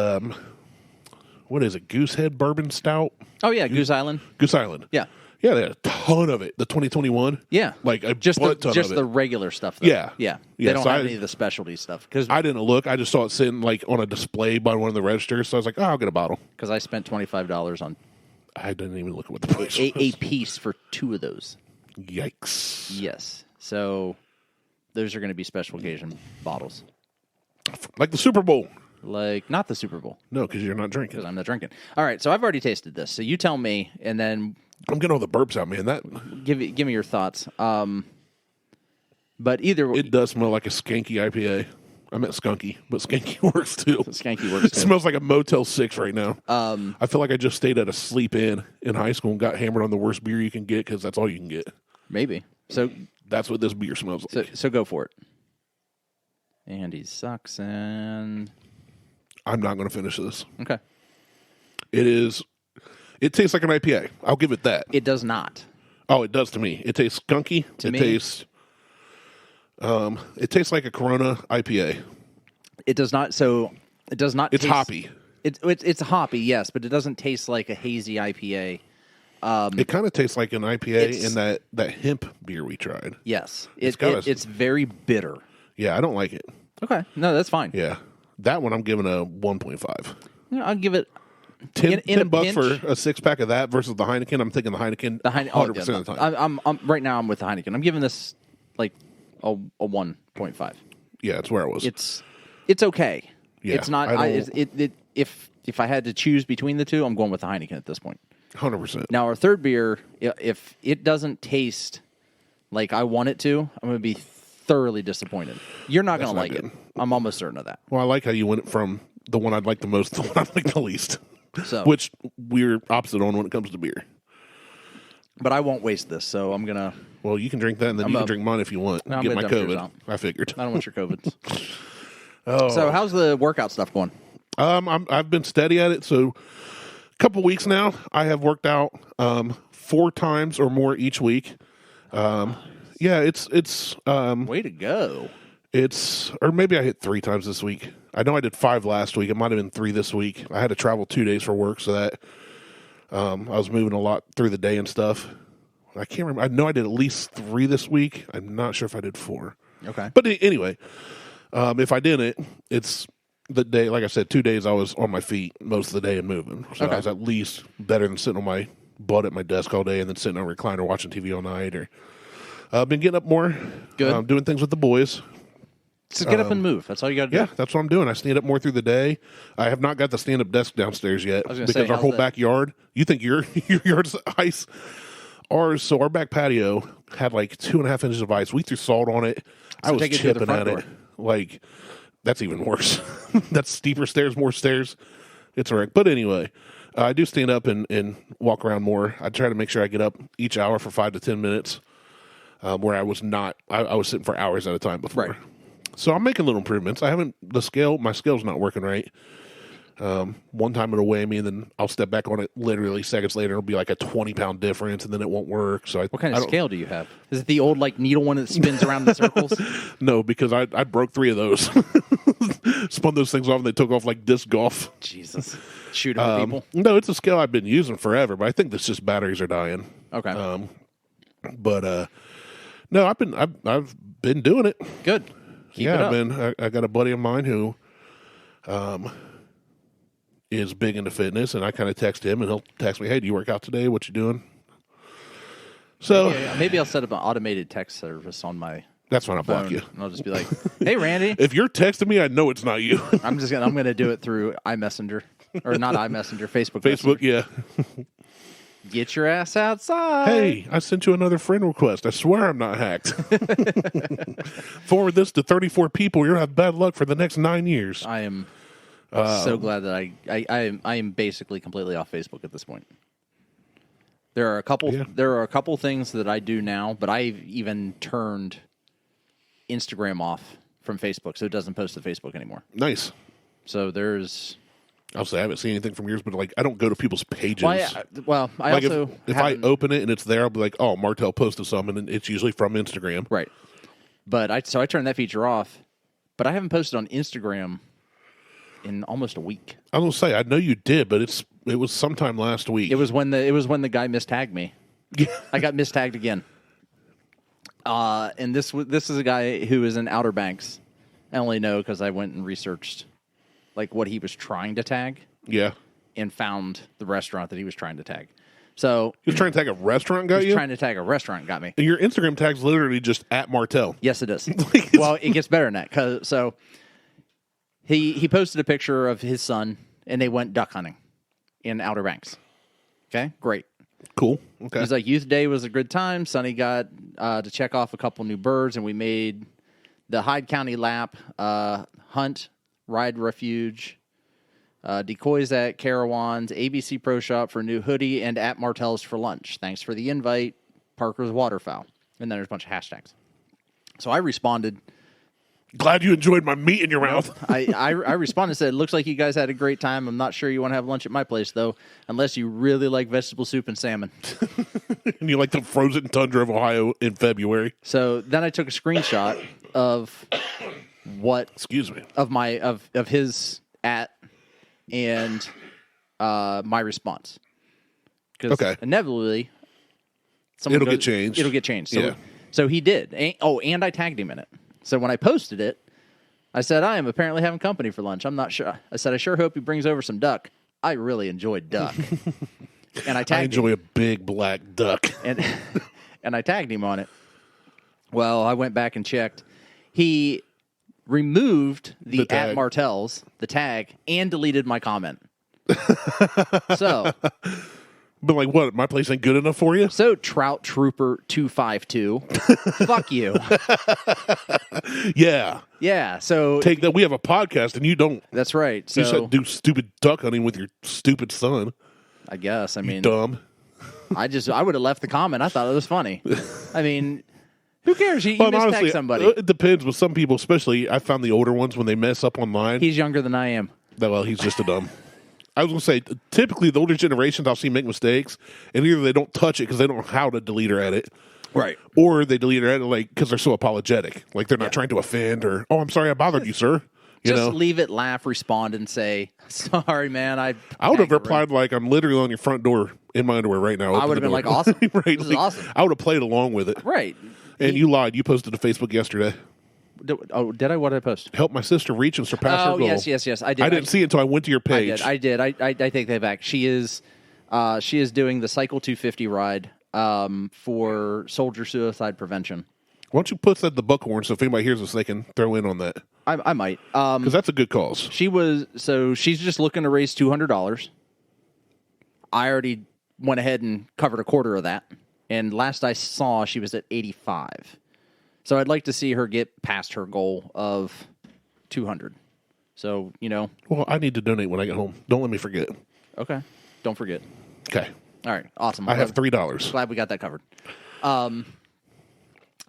what is it, Goosehead Bourbon Stout? Oh yeah, Goose Island. Goose Island. Yeah. Yeah, they had a ton of it. The 2021. Yeah. Like a Just butt ton just of it. the regular stuff. Though. Yeah. Yeah. Yeah, They don't so have I- any of the specialty stuff because I didn't look. I just saw it sitting like on a display by one of the registers. So I was like, oh, I'll get a bottle. I spent $25 on I didn't even look at what the price a was. piece for 2 of those. Yikes. Yes. So those are going to be special occasion bottles. Like the Super Bowl. Like not the Super Bowl No, because you're not drinking. because I'm not drinking. All right, so I've already tasted this. So you tell me, and then I'm getting all the burps out, man. That give me your thoughts. But either it does smell like a skanky IPA. I meant skunky, but skanky works too. Skanky works It too. smells like a Motel 6 right now. I feel like I just stayed at a sleep-in in high school and got hammered on the worst beer you can get because that's all you can get. Maybe. So That's what this beer smells like. so go for it. Andy sucks and I'm not going to finish this. okay. It tastes like an IPA. I'll give it that. It does not. Oh, it does to me. It tastes skunky. To me? It tastes like a Corona IPA. It does not. So it does not. It's taste, hoppy. It's hoppy, yes, but it doesn't taste like a hazy IPA. It kind of tastes like an IPA It's- in that hemp beer we tried. Yes, got it's very bitter. Yeah, I don't like it. Okay, no, that's fine. Yeah, that one I'm giving a 1.5. Yeah, I'll give it 10 in a $10 pinch. for a 6-pack of that versus the Heineken. I'm thinking the Heineken. the Heineken. 100% of the time. I'm right now. I'm with the Heineken. I'm giving this like a 1.5. Yeah, that's where I was. It's okay. Yeah, it's not. If I had to choose between the two, I'm going with the Heineken at this point. 100%. Now, our third beer, if it doesn't taste like I want it to, I'm going to be thoroughly disappointed. You're not going to like not it. good. I'm almost certain of that. Well, I like how you went from the one I'd like the most to the one I'd like the least. So, Which we're opposite on when it comes to beer. but I won't waste this, so I'm going to. Well, you can drink that, and then you can drink mine if you want. No, I'm Get gonna my dump yours COVID. out. I figured. I don't want your COVID. Oh. So, how's the workout stuff going? I've been steady at it. So, a couple weeks now, I have worked out 4 times or more each week. Yeah, it's Way to go! or maybe I hit 3 times this week. I know I did 5 last week. It might have been 3 this week. I had to travel 2 days for work, so that I was moving a lot through the day and stuff. I can't remember. I know I did at least 3 this week. I'm not sure if I did 4. Okay, But anyway, if I didn't, it's the day. Like I said, 2 days I was on my feet most of the day and moving. So Okay. I was at least better than sitting on my butt at my desk all day and then sitting on a recliner watching TV all night. Or I've been getting up more, Good. doing things with the boys. so get up and move. That's all you got to do. Yeah, that's what I'm doing. I stand up more through the day. I have not got the stand up desk downstairs yet was gonna because say, our how's whole that? backyard. You think your yard's ice? So our back patio had like 2.5 inches of ice. We threw salt on it. I was take it to the chipping front at door. it. Like, that's even worse. That's steeper stairs, more stairs. It's a wreck. But anyway, I do stand up and walk around more. I try to make sure I get up each hour for 5 to 10 minutes, where I was not. I was sitting for hours at a time before. Right. So I'm making little improvements. I haven't my scale's not working right. One time it'll weigh me, and then I'll step back on it literally seconds later. It'll be like a 20-pound difference, and then it won't work. So What kind I of don't- scale do you have? Is it the old like needle one that spins around in circles? No, because I broke 3 of those. Spun those things off, and they took off like disc golf. Jesus, shooting at people. No, it's a scale I've been using forever, but I think that's just batteries are dying. Okay, But no, I've been doing it. good. Keep it up. man. I got a buddy of mine who is big into fitness, and I kind of text him, and he'll text me, "Hey, do you work out today? What you doing?" So Maybe I'll set up an automated text service on my that's when I block phone, you. and I'll just be like, "Hey, Randy." If you're texting me, I know it's not you. I'm gonna do it through iMessenger or not iMessenger, Facebook. Facebook, yeah. Messenger. Get your ass outside. Hey, I sent you another friend request. I swear I'm not hacked. Forward this to 34 people. You're gonna have bad luck for the next 9 years. I am so glad that I am basically completely off Facebook at this point. There are a couple. Yeah. There are a couple things that I do now, but I've even turned Instagram off from Facebook, so it doesn't post to Facebook anymore. Nice. So there's. I'll say I haven't seen anything from yours, but like I don't go to people's pages. Well, I like also if I haven't- open it and it's there, I'll be like, "Oh, Martelle posted something," and it's usually from Instagram. right, but I turned that feature off, but I haven't posted on Instagram in almost a week. I was gonna say I know you did, but it was sometime last week. It was when the guy mistagged me. I got mistagged again. And this is a guy who is in Outer Banks. I only know because I went and researched like what he was trying to tag yeah. and found the restaurant that he was trying to tag. So He was trying to tag a restaurant, got he was you? trying to tag a restaurant, and got me. And your Instagram tag's literally just at Martelle. Yes, it is. Well, it gets better than that. So he posted a picture of his son, and they went duck hunting in Outer Banks. Okay, great. Cool. Okay. He's like, youth day was a good time. Sonny got to check off a couple new birds, and we made the Hyde County lap Hunt, Ride Refuge, Decoys at Carawan's, ABC Pro Shop for a new hoodie, and at Martelle's for lunch. Thanks for the invite, Parker's Waterfowl. And then there's a bunch of hashtags. So I responded. Glad you enjoyed my meat in your mouth. I responded and said, looks like you guys had a great time. I'm not sure you want to have lunch at my place, though, unless you really like vegetable soup and salmon. And you like the frozen tundra of Ohio in February. So then I took a screenshot of what... Excuse me. Of his at and my response. Because inevitably... It'll get changed. It'll get changed. So he did. And I tagged him in it. So when I posted it, I said, I am apparently having company for lunch. I'm not sure. I said, I sure hope he brings over some duck. I really enjoyed duck. And I enjoy a big black duck. And I tagged him on it. Well, I went back and checked. He removed the at Martelle's, the tag, and deleted my comment. So... But like, what? My place ain't good enough for you? So, Trout Trooper 252, fuck you. Yeah. Yeah, so... Take that. We have a podcast, and you don't. That's right. So, you said do stupid duck hunting with your stupid son. I guess. I mean... Dumb. I would have left the comment. I thought it was funny. I mean... Who cares? You honestly, mistag somebody. It depends with some people, especially I found the older ones when they mess up online. He's younger than I am. Well, he's just a dumb... I was going to say, typically the older generations I'll see make mistakes, and either they don't touch it because they don't know how to delete or edit. Right. Or they delete or edit like because they're so apologetic. Like they're not trying to offend or, I'm sorry I bothered you, sir. Just leave it, laugh, respond, and say, sorry, man. I would have replied like, I'm literally on your front door in my underwear right now. I would have been like, awesome. Right? This is awesome. I would have played along with it. Right. And you lied. You posted to Facebook yesterday. Did I? What did I post? Help my sister reach and surpass her goal. Yes. I did. I didn't see it until I went to your page. I did. I take that back. She is doing the Cycle 250 ride for soldier suicide prevention. Why don't you put that in the Buckhorn so if anybody hears us, they can throw in on that? I might. Because that's a good cause. She's just looking to raise $200. I already went ahead and covered a quarter of that. And last I saw, she was at 85. So I'd like to see her get past her goal of 200. So, Well, I need to donate when I get home. Don't let me forget. Okay. Don't forget. Okay. All right. Awesome. I have $3. Glad we got that covered.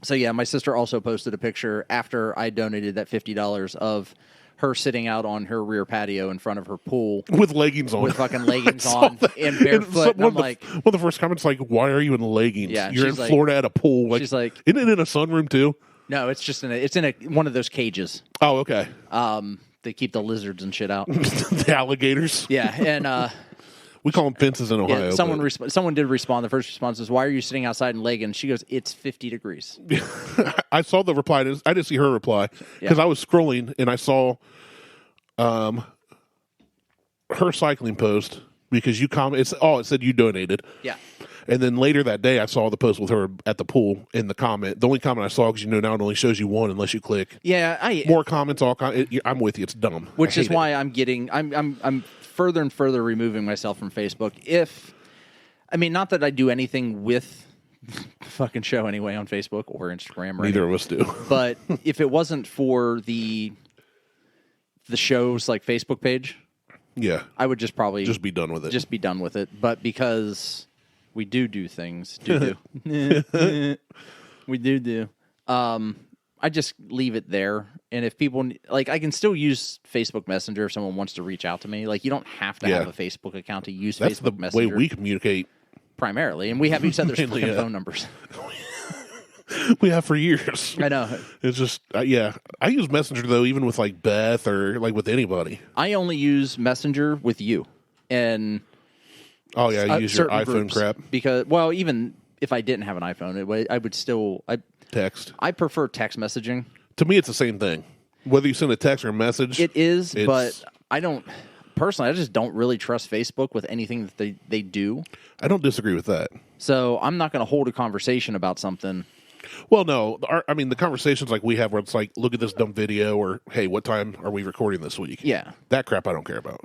So, yeah, my sister also posted a picture after I donated that $50 of her sitting out on her rear patio in front of her pool. With leggings on. With fucking leggings on and barefoot. And I'm like... One of the first comments like, why are you in leggings? Yeah, You're in Florida at a pool. Like, she's like... Isn't it in a sunroom too? No, it's just in one of those cages. Oh, okay. They keep the lizards and shit out. The alligators. Yeah, and... we call them fences in Ohio. Yeah, someone did respond. The first response was, why are you sitting outside in leggings? She goes, it's 50 degrees. I saw the reply. I didn't see her reply because I was scrolling and I saw her cycling post because you comment. It said you donated. Yeah. And then later that day, I saw the post with her at the pool in the comment. The only comment I saw, because now it only shows you one unless you click. Yeah, more comments. I'm with you. It's dumb. Which is why I'm further and further removing myself from Facebook. Not that I do anything with the fucking show anyway on Facebook or Instagram. Neither of us do. But if it wasn't for the show's like Facebook page, yeah, I would just probably just be done with it. Just be done with it. But because we do things, we do. I just leave it there. And if people I can still use Facebook Messenger if someone wants to reach out to me. Like, you don't have to have a Facebook account to use Facebook Messenger. That's the way we communicate primarily, and we have each other's fucking phone numbers. We have for years. I know. It's just I use Messenger though, even with like Beth or like with anybody. I only use Messenger with you, and you use your iPhone groups, crap because even if I didn't have an iPhone, I would still text. I prefer text messaging. To me, it's the same thing. Whether you send a text or a message, it is. But I don't personally. I just don't really trust Facebook with anything that they do. I don't disagree with that. So I'm not going to hold a conversation about something. Well, no. The conversations like we have where it's like, look at this dumb video, or hey, what time are we recording this week? Yeah, that crap I don't care about.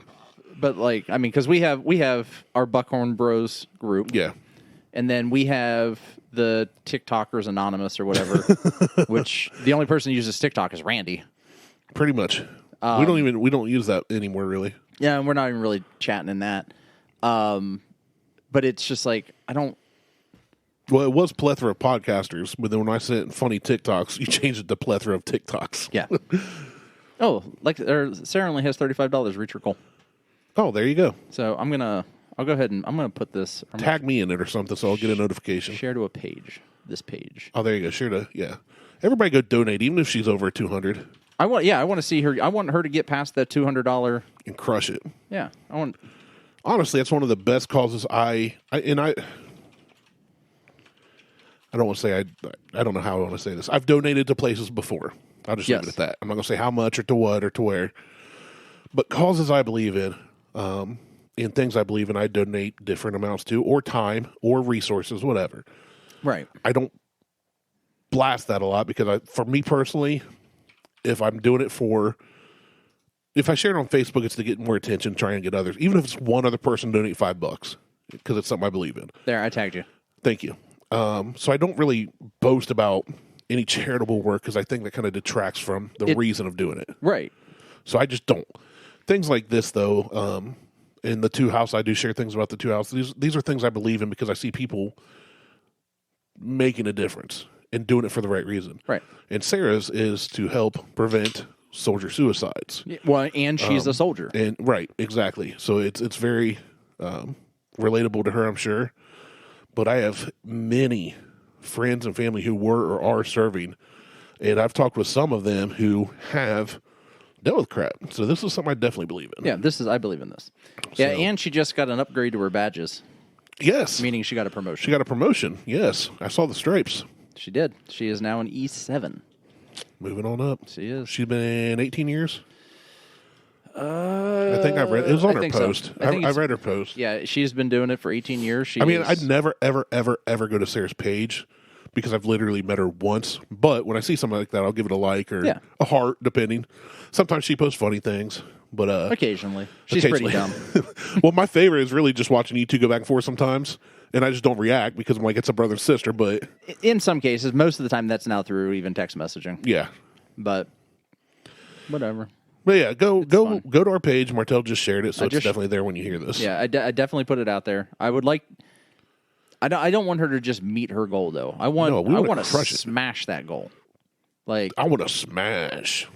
But because we have our Buckhorn Bros group. Yeah. And then we have the TikTokers Anonymous or whatever, which the only person who uses TikTok is Randy. Pretty much. We don't use that anymore, really. Yeah, and we're not even really chatting in that. But it's just like, I don't. Well, it was plethora of podcasters, but then when I sent funny TikToks, you changed it to plethora of TikToks. Yeah. Oh, Sarah only has $35. Reach her goal. Oh, there you go. So I'll go ahead and I'm gonna put this. Tag me in it or something, so I'll get a notification. Share to a page. This page. Oh, there you go. Share to Everybody go donate, even if she's over 200. I want to see her. I want her to get past that $200 and crush it. Yeah, Honestly, that's one of the best causes. I don't want to say I don't know how I want to say this. I've donated to places before. I'll just leave it at that. I'm not going to say how much or to what or to where. But causes I believe in things I believe in, I donate different amounts to, or time, or resources, whatever. Right. I don't blast that a lot because for me personally, if I'm doing it if I share it on Facebook, it's to get more attention, try and get others. Even if it's one other person, donate $5 because it's something I believe in. There, I tagged you. Thank you. So I don't really boast about any charitable work because I think that kind of detracts from the reason of doing it. Right. So I just don't. Things like this, though, in the Two House, I do share things about the Two House. These are things I believe in because I see people making a difference and doing it for the right reason. Right. And Sarah's is to help prevent soldier suicides. Well, and she's a soldier. And right, exactly. So it's very relatable to her, I'm sure. But I have many friends and family who were or are serving, and I've talked with some of them who have dealt with crap. So this is something I definitely believe in. Yeah, I believe in this. Yeah, and she just got an upgrade to her badges. Yes. Meaning she got a promotion. She got a promotion, yes. I saw the stripes. She did. She is now an E7. Moving on up. She is. She's been 18 years? I think I've read it. It was on her post. So. I read her post. Yeah, she's been doing it for 18 years. I'd never, ever, ever, ever go to Sarah's page because I've literally met her once. But when I see something like that, I'll give it a like or a heart, depending. Sometimes she posts funny things, but occasionally. She's pretty dumb. Well, my favorite is really just watching you two go back and forth sometimes. And I just don't react because I'm like, it's a brother and sister, but... In some cases, most of the time, that's now through even text messaging. Yeah. But, whatever. But yeah, go to our page. Martelle just shared it, so it's definitely there when you hear this. Yeah, I definitely put it out there. I would like... I don't want her to just meet her goal, though. I want to smash that goal. Like I want to smash.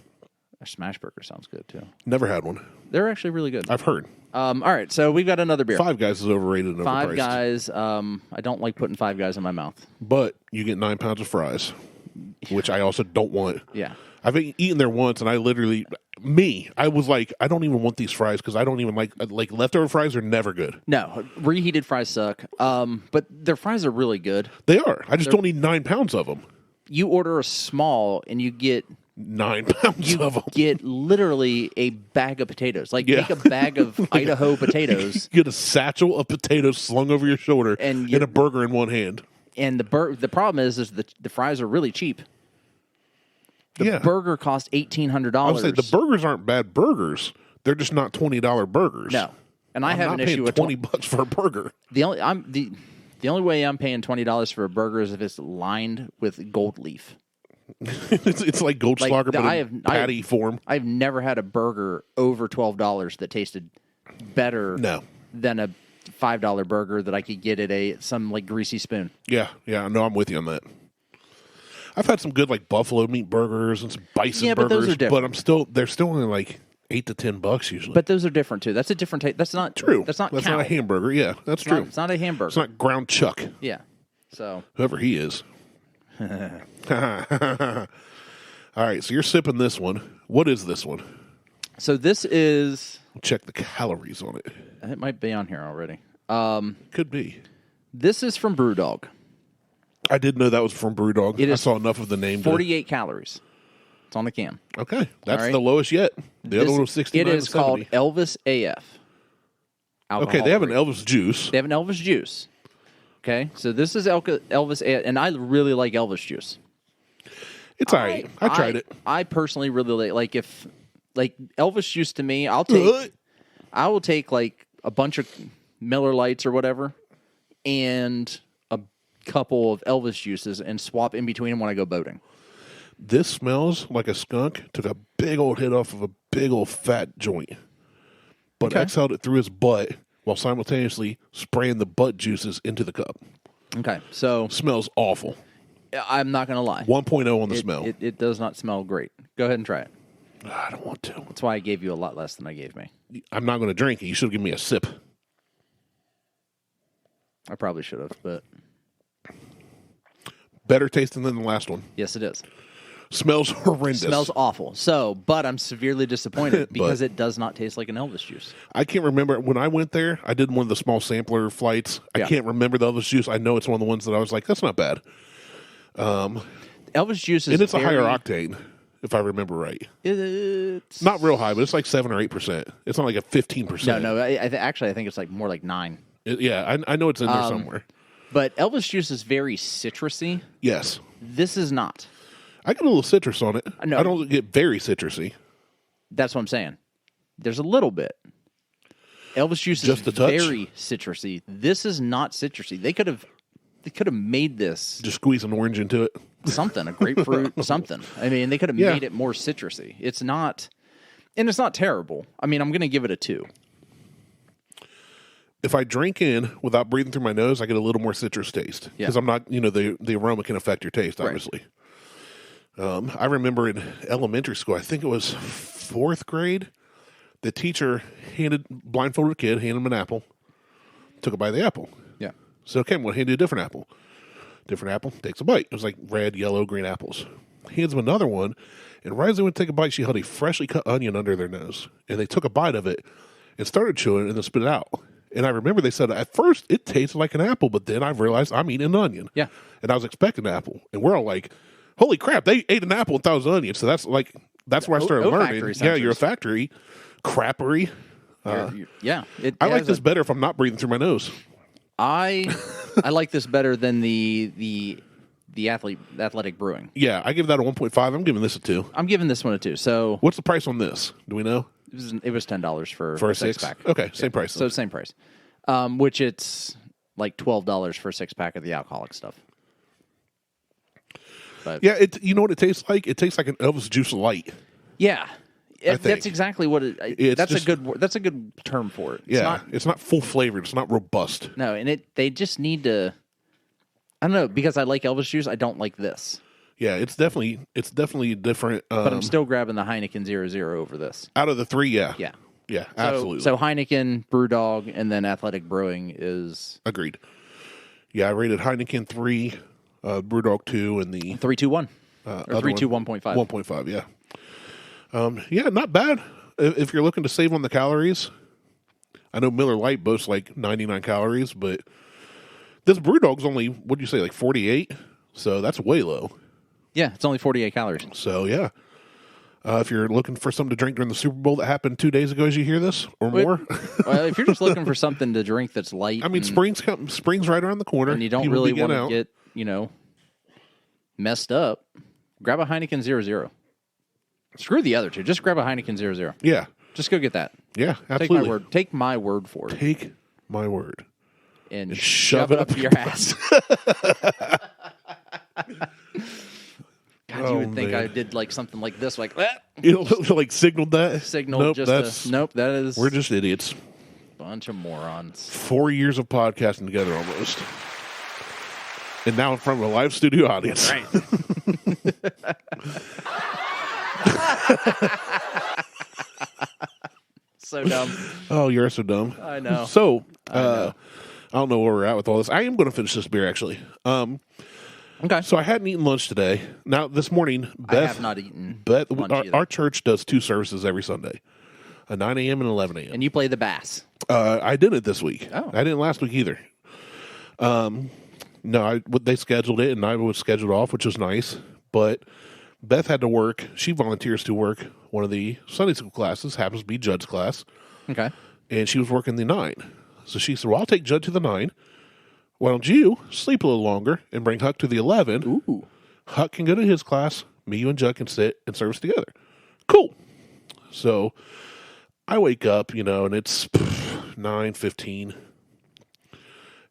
A smash burger sounds good, too. Never had one. They're actually really good. I've heard. All right, so we've got another beer. Five Guys is overrated and overpriced. Five Guys, I don't like putting Five Guys in my mouth. But you get 9 pounds of fries, which I also don't want. Yeah. I've eaten there once, and I was like, I don't even want these fries because I don't even like leftover fries are never good. No, reheated fries suck. But their fries are really good. They are. I just don't need 9 pounds of them. You order a small, and you get 9 pounds of them. Get literally a bag of potatoes. Take a bag of Idaho potatoes. You get a satchel of potatoes slung over your shoulder and a burger in one hand. And the problem is the fries are really cheap. The burger cost $1,800. I would say the burgers aren't bad burgers. They're just not $20 burgers. No, and I have an issue with $20 for a burger. The only way I'm paying $20 for a burger is if it's lined with gold leaf. it's like Goldschlager, but in patty form. I've never had a burger over $12 that tasted better than a $5 burger that I could get at some Greasy Spoon. Yeah, no, I'm with you on that. I've had some good buffalo meat burgers and some bison burgers, but those are different. But they're still only $8 to $10 usually. But those are different too. That's a different taste. That's not true. That's not a hamburger. Yeah, that's true. It's not a hamburger. It's not ground chuck. Yeah. So whoever he is. All right, so you're sipping this one. What is this one? So this is... Check the calories on it. It might be on here already. Could be. This is from BrewDog. I did know that was from BrewDog. I saw enough of the name. 48 calories. It's on the can. Okay, that's the lowest yet. The other one was 69. It is called Elvis AF. Okay, they have an Elvis juice. They have an Elvis juice. Okay, so this is Elvis AF, and I really like Elvis juice. It's all right. I tried it. I personally really like Elvis juice to me. I will take a bunch of Miller Lights or whatever, and a couple of Elvis juices and swap in between them when I go boating. This smells like a skunk took a big old hit off of a big old fat joint, but exhaled it through his butt while simultaneously spraying the butt juices into the cup. Okay, so Smells awful. I'm not going to lie. 1.0 on the smell. It does not smell great. Go ahead and try it. I don't want to. That's why I gave you a lot less than I gave me. I'm not going to drink it. You should have given me a sip. I probably should have, but Better tasting than the last one. yes, it is. Smells horrendous. Smells awful. So, but I'm severely disappointed because it does not taste like an Elvis juice. I can't remember. When I went there, I did one of the small sampler flights. I can't remember the Elvis juice. I know it's one of the ones that I was like, that's not bad. Elvis juice is And it's a higher octane, if I remember right. It's Not real high, but it's like 7 or 8%. It's not like a 15%. No. Actually, I think it's like more like 9. I know it's in there somewhere. But Elvis juice is very citrusy. Yes. This is not. I get a little citrus on it. No. I don't get very citrusy. That's what I'm saying. There's a little bit. Elvis juice Just is a touch? very citrusy. This is not citrusy. They could have made this Just squeeze an orange into it. something, a grapefruit, something. I mean, they could have made it more citrusy. It's not, and it's not terrible. I mean, I'm going to give it a 2. If I drink in without breathing through my nose, I get a little more citrus taste. Yeah. Because I'm not, the aroma can affect your taste, obviously. I remember in elementary school, I think it was 4th grade, the teacher blindfolded a kid, handed him an apple, took a bite of the apple. Yeah. So, okay, I'm going to hand you a different apple. Different apple, takes a bite. It was like red, yellow, green apples. Hands him another one, and right as they went to take a bite, she held a freshly cut onion under their nose. And they took a bite of it and started chewing and then spit it out. And I remember they said, at first, it tasted like an apple, but then I realized I'm eating an onion. Yeah. And I was expecting an apple. And we're all like, holy crap, they ate an apple and thought it was an onion. So that's where I started learning. Yeah, you're a factory. Crappery. I like this better if I'm not breathing through my nose. I like this better than the Athletic Brewing. Yeah, I give that a 1.5. I'm giving this a 2. I'm giving this one a 2. So What's the price on this? Do we know? it was $10 for For a 6 6 pack. Okay, same price. So same price. Which it's like $12 for a 6 pack of the alcoholic stuff. But yeah, you know what it tastes like? It tastes like an Elvis Juice Light. yeah. think. That's exactly what it. That's a good term for it. It's not full flavored. It's not robust. No, and they just need to. I don't know, because I like Elvis juice. I don't like this. Yeah, it's definitely different. But I'm still grabbing the Heineken 0.0 over this. Out of the 3, yeah, absolutely. So Heineken, BrewDog, and then Athletic Brewing is agreed. Yeah, I rated Heineken 3, BrewDog 2, and the 3-2-1 or 3-2-1.5. 1.5, yeah. Yeah, not bad if you're looking to save on the calories. I know Miller Lite boasts like 99 calories, but this BrewDog's only, what'd you say, like 48? So that's way low. Yeah, it's only 48 calories. So, yeah. If you're looking for something to drink during the Super Bowl that happened 2 days ago as you hear this, or more. Well, if you're just looking for something to drink that's light. I mean, spring's right around the corner. And you don't really want to get, messed up, grab a Heineken 0.0. Screw the other two. Just grab a Heineken 0.0. Yeah. Just go get that. Yeah, absolutely. Take my word for it. Take my word. And shove it up your ass. God, you would think I did like something like this, like that. Like signaled that? Signaled nope, that is. We're just idiots. Bunch of morons. 4 years of podcasting together almost. And now in front of a live studio audience. Right. So dumb. Oh, you're so dumb. I know. So, I don't know where we're at with all this. I am going to finish this beer, actually. Okay. So I hadn't eaten lunch today. Now, this morning, Beth... I have not eaten lunch our church does 2 services every Sunday. A 9 a.m. and 11 a.m. And you play the bass. I did it this week. Oh. I didn't last week either. No, they scheduled it, and I was scheduled off, which was nice. But Beth had to work. She volunteers to work one of the Sunday school classes, happens to be Judd's class. Okay. And she was working the 9. So she said, well, I'll take Judd to the 9. Why don't you sleep a little longer and bring Huck to the 11? Ooh. Huck can go to his class. Me, you, and Judd can sit and service together. Cool. So I wake up, and it's 9:15.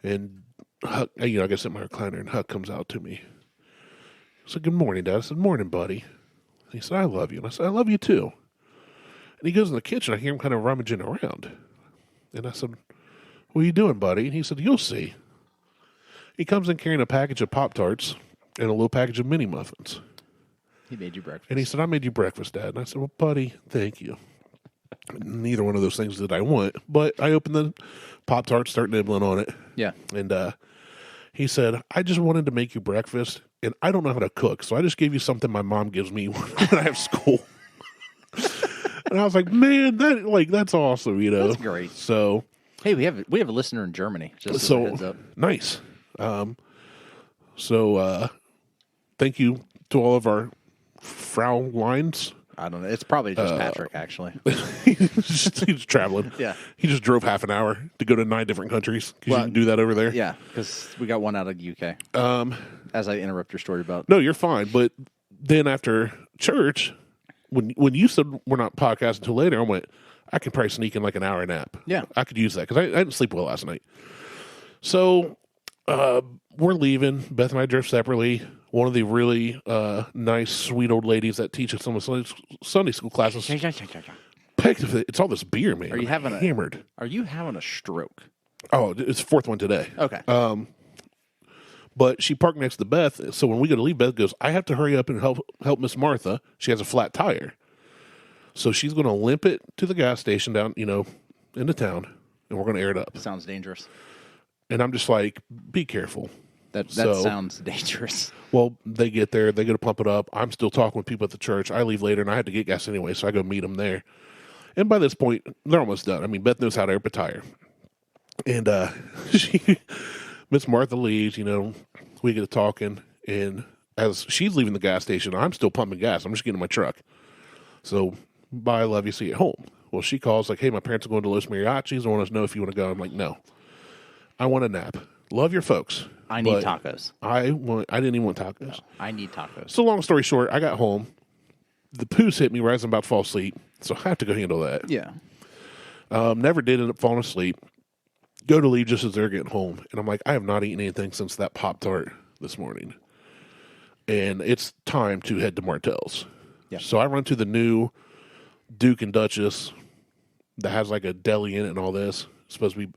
And Huck, I get sit in my recliner, and Huck comes out to me. I said, good morning, Dad. I said, morning, buddy. And he said, I love you. And I said, I love you too. And he goes in the kitchen. I hear him kind of rummaging around. And I said, what are you doing, buddy? And he said, you'll see. He comes in carrying a package of Pop-Tarts and a little package of mini muffins. He made you breakfast. And he said, I made you breakfast, Dad. And I said, well, buddy, thank you. Neither one of those things did I want. But I opened the Pop-Tart, start nibbling on it. Yeah. And he said, I just wanted to make you breakfast, and I don't know how to cook, so I just gave you something my mom gives me when I have school. And I was like, man, that's awesome, you know. That's great. So, hey, we have a listener in Germany. Just as a heads up. Nice. Thank you to all of our Fraulines. I don't know. It's probably just Patrick, actually. He's traveling. Yeah. He just drove half an hour to go to 9 different countries because you can do that over there. Yeah, because we got one out of the UK. As I interrupt your story about. No, you're fine. But then after church, when you said we're not podcasting until later, I went, I can probably sneak in like an hour nap. Yeah. I could use that because I didn't sleep well last night. So we're leaving. Beth and I drove separately. One of the really nice, sweet old ladies that teaches some of Sunday school classes. It's all this beer, man. Are you having hammered? Are you having a stroke? Oh, it's the 4th one today. Okay. But she parked next to Beth, so when we go to leave, Beth goes, I have to hurry up and help Miss Martha. She has a flat tire. So she's going to limp it to the gas station down, into town, and we're going to air it up. Sounds dangerous. And I'm just like, be careful. That sounds dangerous. Well, they get there, they go to pump it up. I'm still talking with people at the church. I leave later, and I had to get gas anyway, so I go meet them there. And by this point, they're almost done. I mean, Beth knows how to air up a tire. And Miss Martha leaves, we get to talking, and as she's leaving the gas station, I'm still pumping gas. I'm just getting in my truck. So, bye, love you, see you at home. Well, she calls like, hey, my parents are going to Los Mariachis. I want to know if you want to go. I'm like, no. I want a nap. Love your folks. I need tacos. I didn't even want tacos. No, I need tacos. So long story short, I got home. The poos hit me right as I'm about to fall asleep, so I have to go handle that. Yeah. Never did end up falling asleep. Go to leave just as they're getting home, and I'm like, I have not eaten anything since that Pop-Tart this morning, and it's time to head to Martelle's. Yeah. So I run to the new Duke and Duchess that has like a deli in it and all this. It's supposed to be.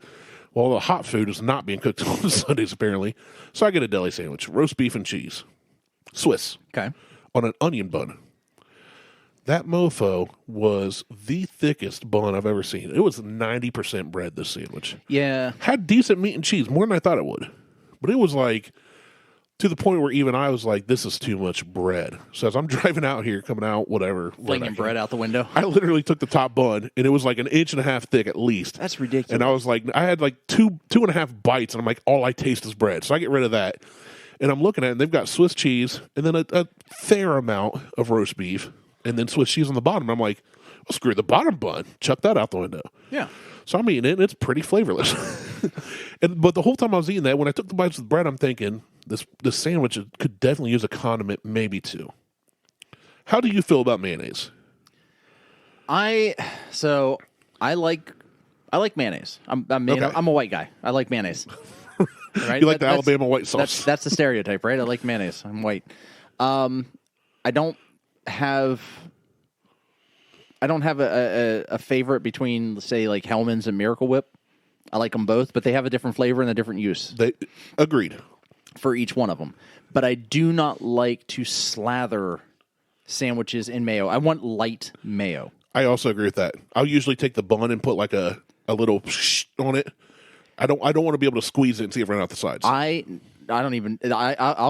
Well, the hot food is not being cooked on Sundays, apparently. So I get a deli sandwich, roast beef and cheese, Swiss, okay, on an onion bun. That mofo was the thickest bun I've ever seen. It was 90% bread, this sandwich. Yeah. Had decent meat and cheese, more than I thought it would. But it was like, to the point where even I was like, this is too much bread. So as I'm driving out here, coming out, whatever. Flinging bread out the window. I literally took the top bun, and it was like 1.5 inches thick at least. That's ridiculous. And I was like, I had like two and a half bites, and I'm like, all I taste is bread. So I get rid of that. And I'm looking at it, and they've got Swiss cheese, and then a fair amount of roast beef, and then Swiss cheese on the bottom. I'm like, well, screw the bottom bun. Chuck that out the window. Yeah. So I'm eating it, and it's pretty flavorless. But the whole time I was eating that, when I took the bites with bread, I'm thinking, this sandwich could definitely use a condiment, maybe two. How do you feel about mayonnaise? I like mayonnaise. I'm a white guy. I like mayonnaise. Right? You like the Alabama white sauce. That's the stereotype, right? I like mayonnaise. I'm white. I don't have a favorite between, say, like Hellman's and Miracle Whip. I like them both, but they have a different flavor and a different use. Agreed. For each one of them. But I do not like to slather sandwiches in mayo. I want light mayo. I also agree with that. I'll usually take the bun and put like a little on it. I don't want to be able to squeeze it and see it run out the sides. I'll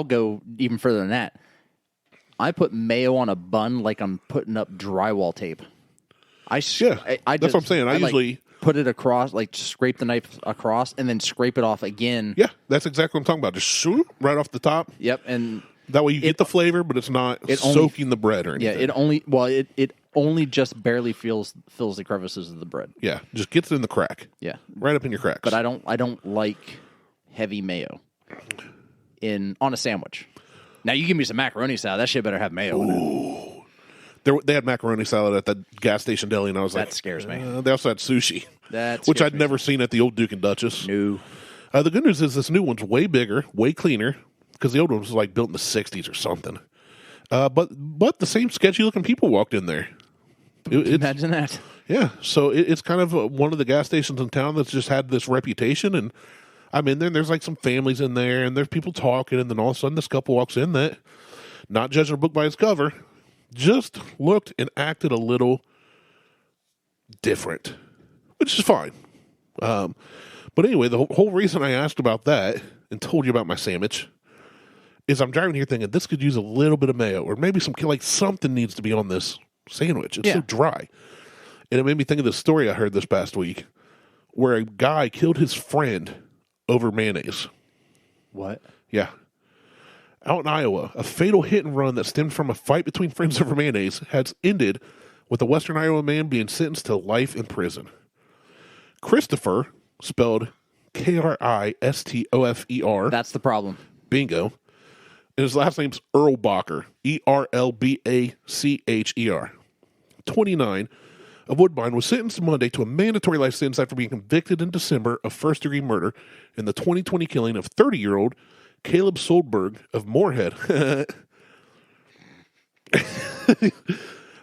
go even further than that. I put mayo on a bun like I'm putting up drywall tape. That's what I'm saying. I usually put it across, like scrape the knife across, and then scrape it off again. Yeah, that's exactly what I'm talking about. Just shoot right off the top. Yep, and that way you get the flavor, but it's not soaking the bread or anything. Yeah, it only just barely fills the crevices of the bread. Yeah, just gets it in the crack. Yeah, right up in your cracks. But I don't like heavy mayo on a sandwich. Now you give me some macaroni salad, that shit better have mayo in it. They had macaroni salad at the gas station deli, and I was like, that scares me. They also had sushi, which I'd never seen at the old Duke and Duchess. No. The good news is this new one's way bigger, way cleaner. because the old one was like built in the 60s or something. But the same sketchy looking people walked in there. Imagine that. Yeah, so it's kind of one of the gas stations in town that's just had this reputation, and I'm in there, and there's like some families in there, and there's people talking, and then all of a sudden this couple walks in that, not judging a book by its cover, just looked and acted a little different, which is fine. But anyway, the whole reason I asked about that and told you about my sandwich is I'm driving here thinking this could use a little bit of mayo, or maybe something needs to be on this sandwich. It's so dry. And it made me think of this story I heard this past week where a guy killed his friend over mayonnaise. What? Yeah. Out in Iowa, a fatal hit and run that stemmed from a fight between friends over mayonnaise has ended with a Western Iowa man being sentenced to life in prison. Christopher, spelled Kristofer. That's the problem. Bingo. And his last name's Erlbacher. Erlbacher. 29, of Woodbine, was sentenced Monday to a mandatory life sentence after being convicted in December of first-degree murder in the 2020 killing of 30-year-old Caleb Soldberg of Moorhead.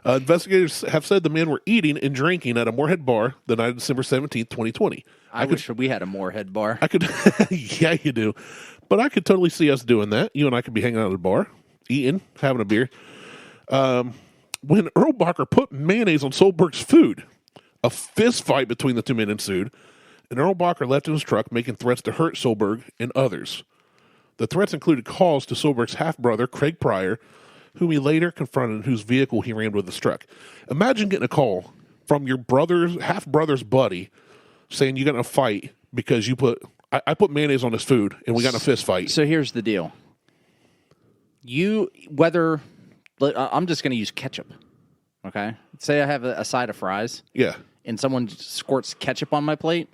Investigators have said the men were eating and drinking at a Moorhead bar the night of December 17th, 2020. I wish we had a Moorhead bar. I could, yeah, you do. But I could totally see us doing that. You and I could be hanging out at a bar, eating, having a beer. When Erlbacher put mayonnaise on Soldberg's food, a fist fight between the two men ensued, and Erlbacher left in his truck, making threats to hurt Soldberg and others. The threats included calls to Soldberg's half-brother, Craig Pryor, whom he later confronted and whose vehicle he rammed with his truck. Imagine getting a call from your half-brother's buddy saying you got in a fight because I put mayonnaise on his food and we got in a fist fight. So here's the deal. I'm just going to use ketchup, okay? Say I have a side of fries. Yeah. And someone squirts ketchup on my plate.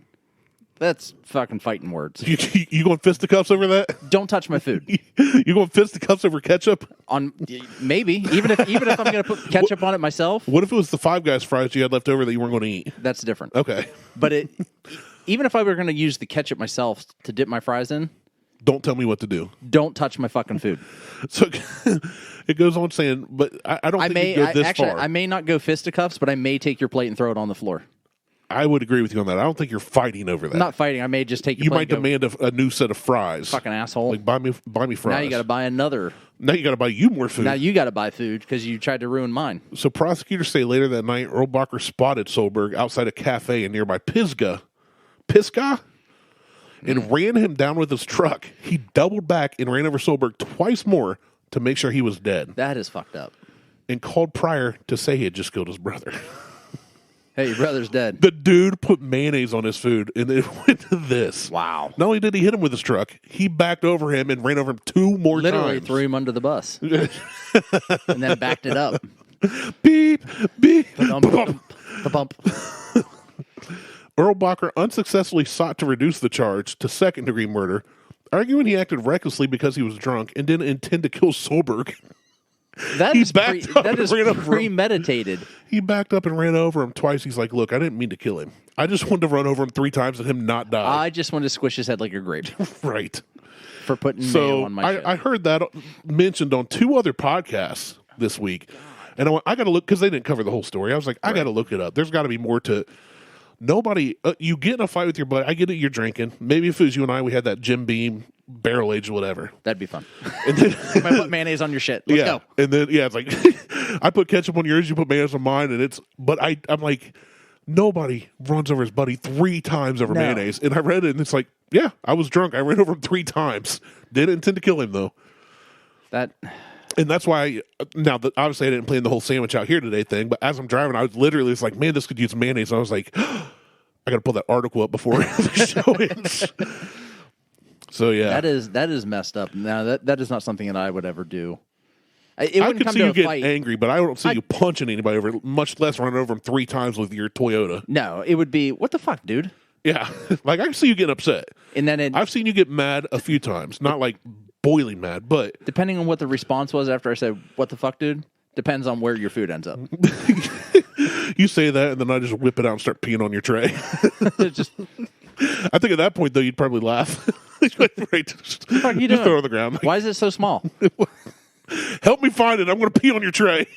That's fucking fighting words. You going fisticuffs over that? Don't touch my food. You going fisticuffs over ketchup? Maybe. Even if I'm going to put ketchup on it myself. What if it was the Five Guys fries you had left over that you weren't going to eat? That's different. Okay. But even if I were going to use the ketchup myself to dip my fries in, don't tell me what to do. Don't touch my fucking food. So it goes on saying, but I don't think you go this far. I may not go fisticuffs, but I may take your plate and throw it on the floor. I would agree with you on that. I don't think you're fighting over that. I'm not fighting. I may just take your You plate. might demand a new set of fries. Fucking asshole. Like, buy me fries. Now you got to buy another. Now you got to buy you more food. Now you got to buy food because you tried to ruin mine. So prosecutors say later that night, Erlbacher spotted Soldberg outside a cafe in nearby Pisgah, and ran him down with his truck. He doubled back and ran over Soldberg twice more to make sure he was dead. That is fucked up. And called Pryor to say he had just killed his brother. Hey, your brother's dead. The dude put mayonnaise on his food, and it went to this. Wow. Not only did he hit him with his truck, he backed over him and ran over him two more times. Literally threw him under the bus. And then backed it up. Beep, beep. The bump. Erlbacher unsuccessfully sought to reduce the charge to second-degree murder, arguing he acted recklessly because he was drunk and didn't intend to kill Soldberg. That is premeditated. He backed up and ran over him twice. He's like, look, I didn't mean to kill him. I just wanted to run over him 3 times and him not die. I just wanted to squish his head like a grape. Right. For putting mayo on my shit. I heard that mentioned on 2 other podcasts this week. And I got to look, because they didn't cover the whole story. I was like, I got to look it up. There's got to be more to nobody. You get in a fight with your buddy. I get it, you're drinking. Maybe if it was you and I, we had that Jim Beam barrel aged whatever. That'd be fun. And then I put mayonnaise on your shit. Let's go. And then it's like I put ketchup on yours, you put mayonnaise on mine, and I'm like, nobody runs over his buddy 3 times over mayonnaise. And I read it, and it's like, yeah, I was drunk. I ran over him 3 times. Didn't intend to kill him though. And that's why obviously I didn't plan the whole sandwich out here today thing, but as I'm driving, I was literally like, man, this could use mayonnaise. And I was like, I got to pull that article up before the show ends. So yeah, that is messed up. Now that is not something that I would ever do. I could see you get angry, but I don't see you punching anybody over, much less running over them 3 times with your Toyota. No, it would be, what the fuck, dude? Yeah, like I can see you getting upset, and then I've seen you get mad a few times, not like boiling mad, but depending on what the response was after I said, "What the fuck, dude?" Depends on where your food ends up. You say that, and then I just whip it out and start peeing on your tray. Just. I think at that point, though, you'd probably laugh. Right. What are you Just doing? throw it on the ground. Why is it so small? Help me find it. I'm going to pee on your tray.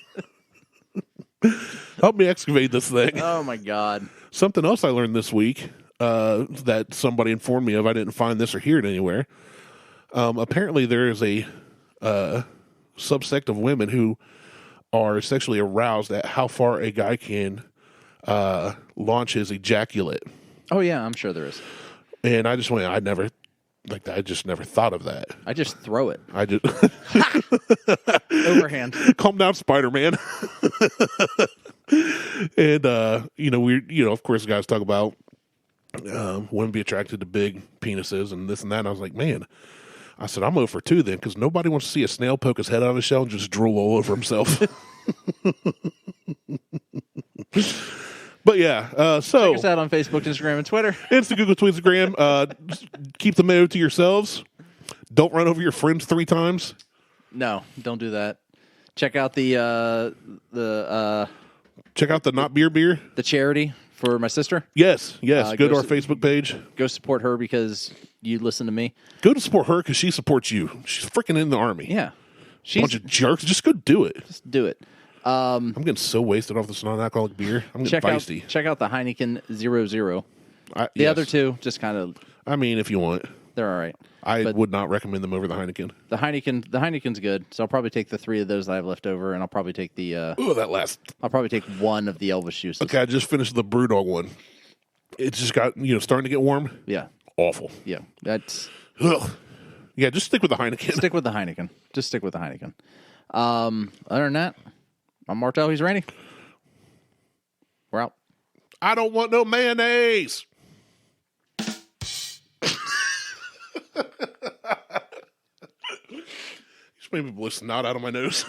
Help me excavate this thing. Oh my God. Something else I learned this week that somebody informed me of. I didn't find this or hear it anywhere. Apparently, there is a subsect of women who are sexually aroused at how far a guy can launch his ejaculate. Oh yeah, I'm sure there is. And I just went, I just never thought of that. I just throw it. I just Overhand. calm down, Spider-Man. And of course, guys talk about women be attracted to big penises and this and that. And I was like, man, I said I'm 0 for 2 then, because nobody wants to see a snail poke his head out of his shell and just drool all over himself. But yeah, so Check us out on Facebook, Instagram, and Twitter. Insta, Google, Tweetstagram. Keep the mayo to yourselves. Don't run over your friends 3 times. No, don't do that. Check out the Check out the Not Beer. the charity for my sister. Yes. Go go to our s- Facebook page. Go support her because you listen to me. Go to support her because she supports you. She's freaking in the army. Yeah, Bunch of jerks. Just go do it. just do it. I'm getting so wasted off this non-alcoholic beer. I'm getting feisty. Check out the Heineken 0.0. The Yes. other two, just kind of, I mean, if you want. they're all right. I But would not recommend them over the Heineken. The Heineken's good. So I'll probably take the 3 of those that I have left over, and I'll probably take That last. I'll probably take 1 of the Elvis juices. Okay, I just finished the BrewDog one. It's just got, starting to get warm. Yeah, Awful. yeah. That's Ugh. Yeah, just stick with the Heineken. stick with the Heineken. Just stick with the Heineken. Other than that, I'm Martelle. He's Randy. We're out. I don't want no mayonnaise. Just made me blow snot out of my nose.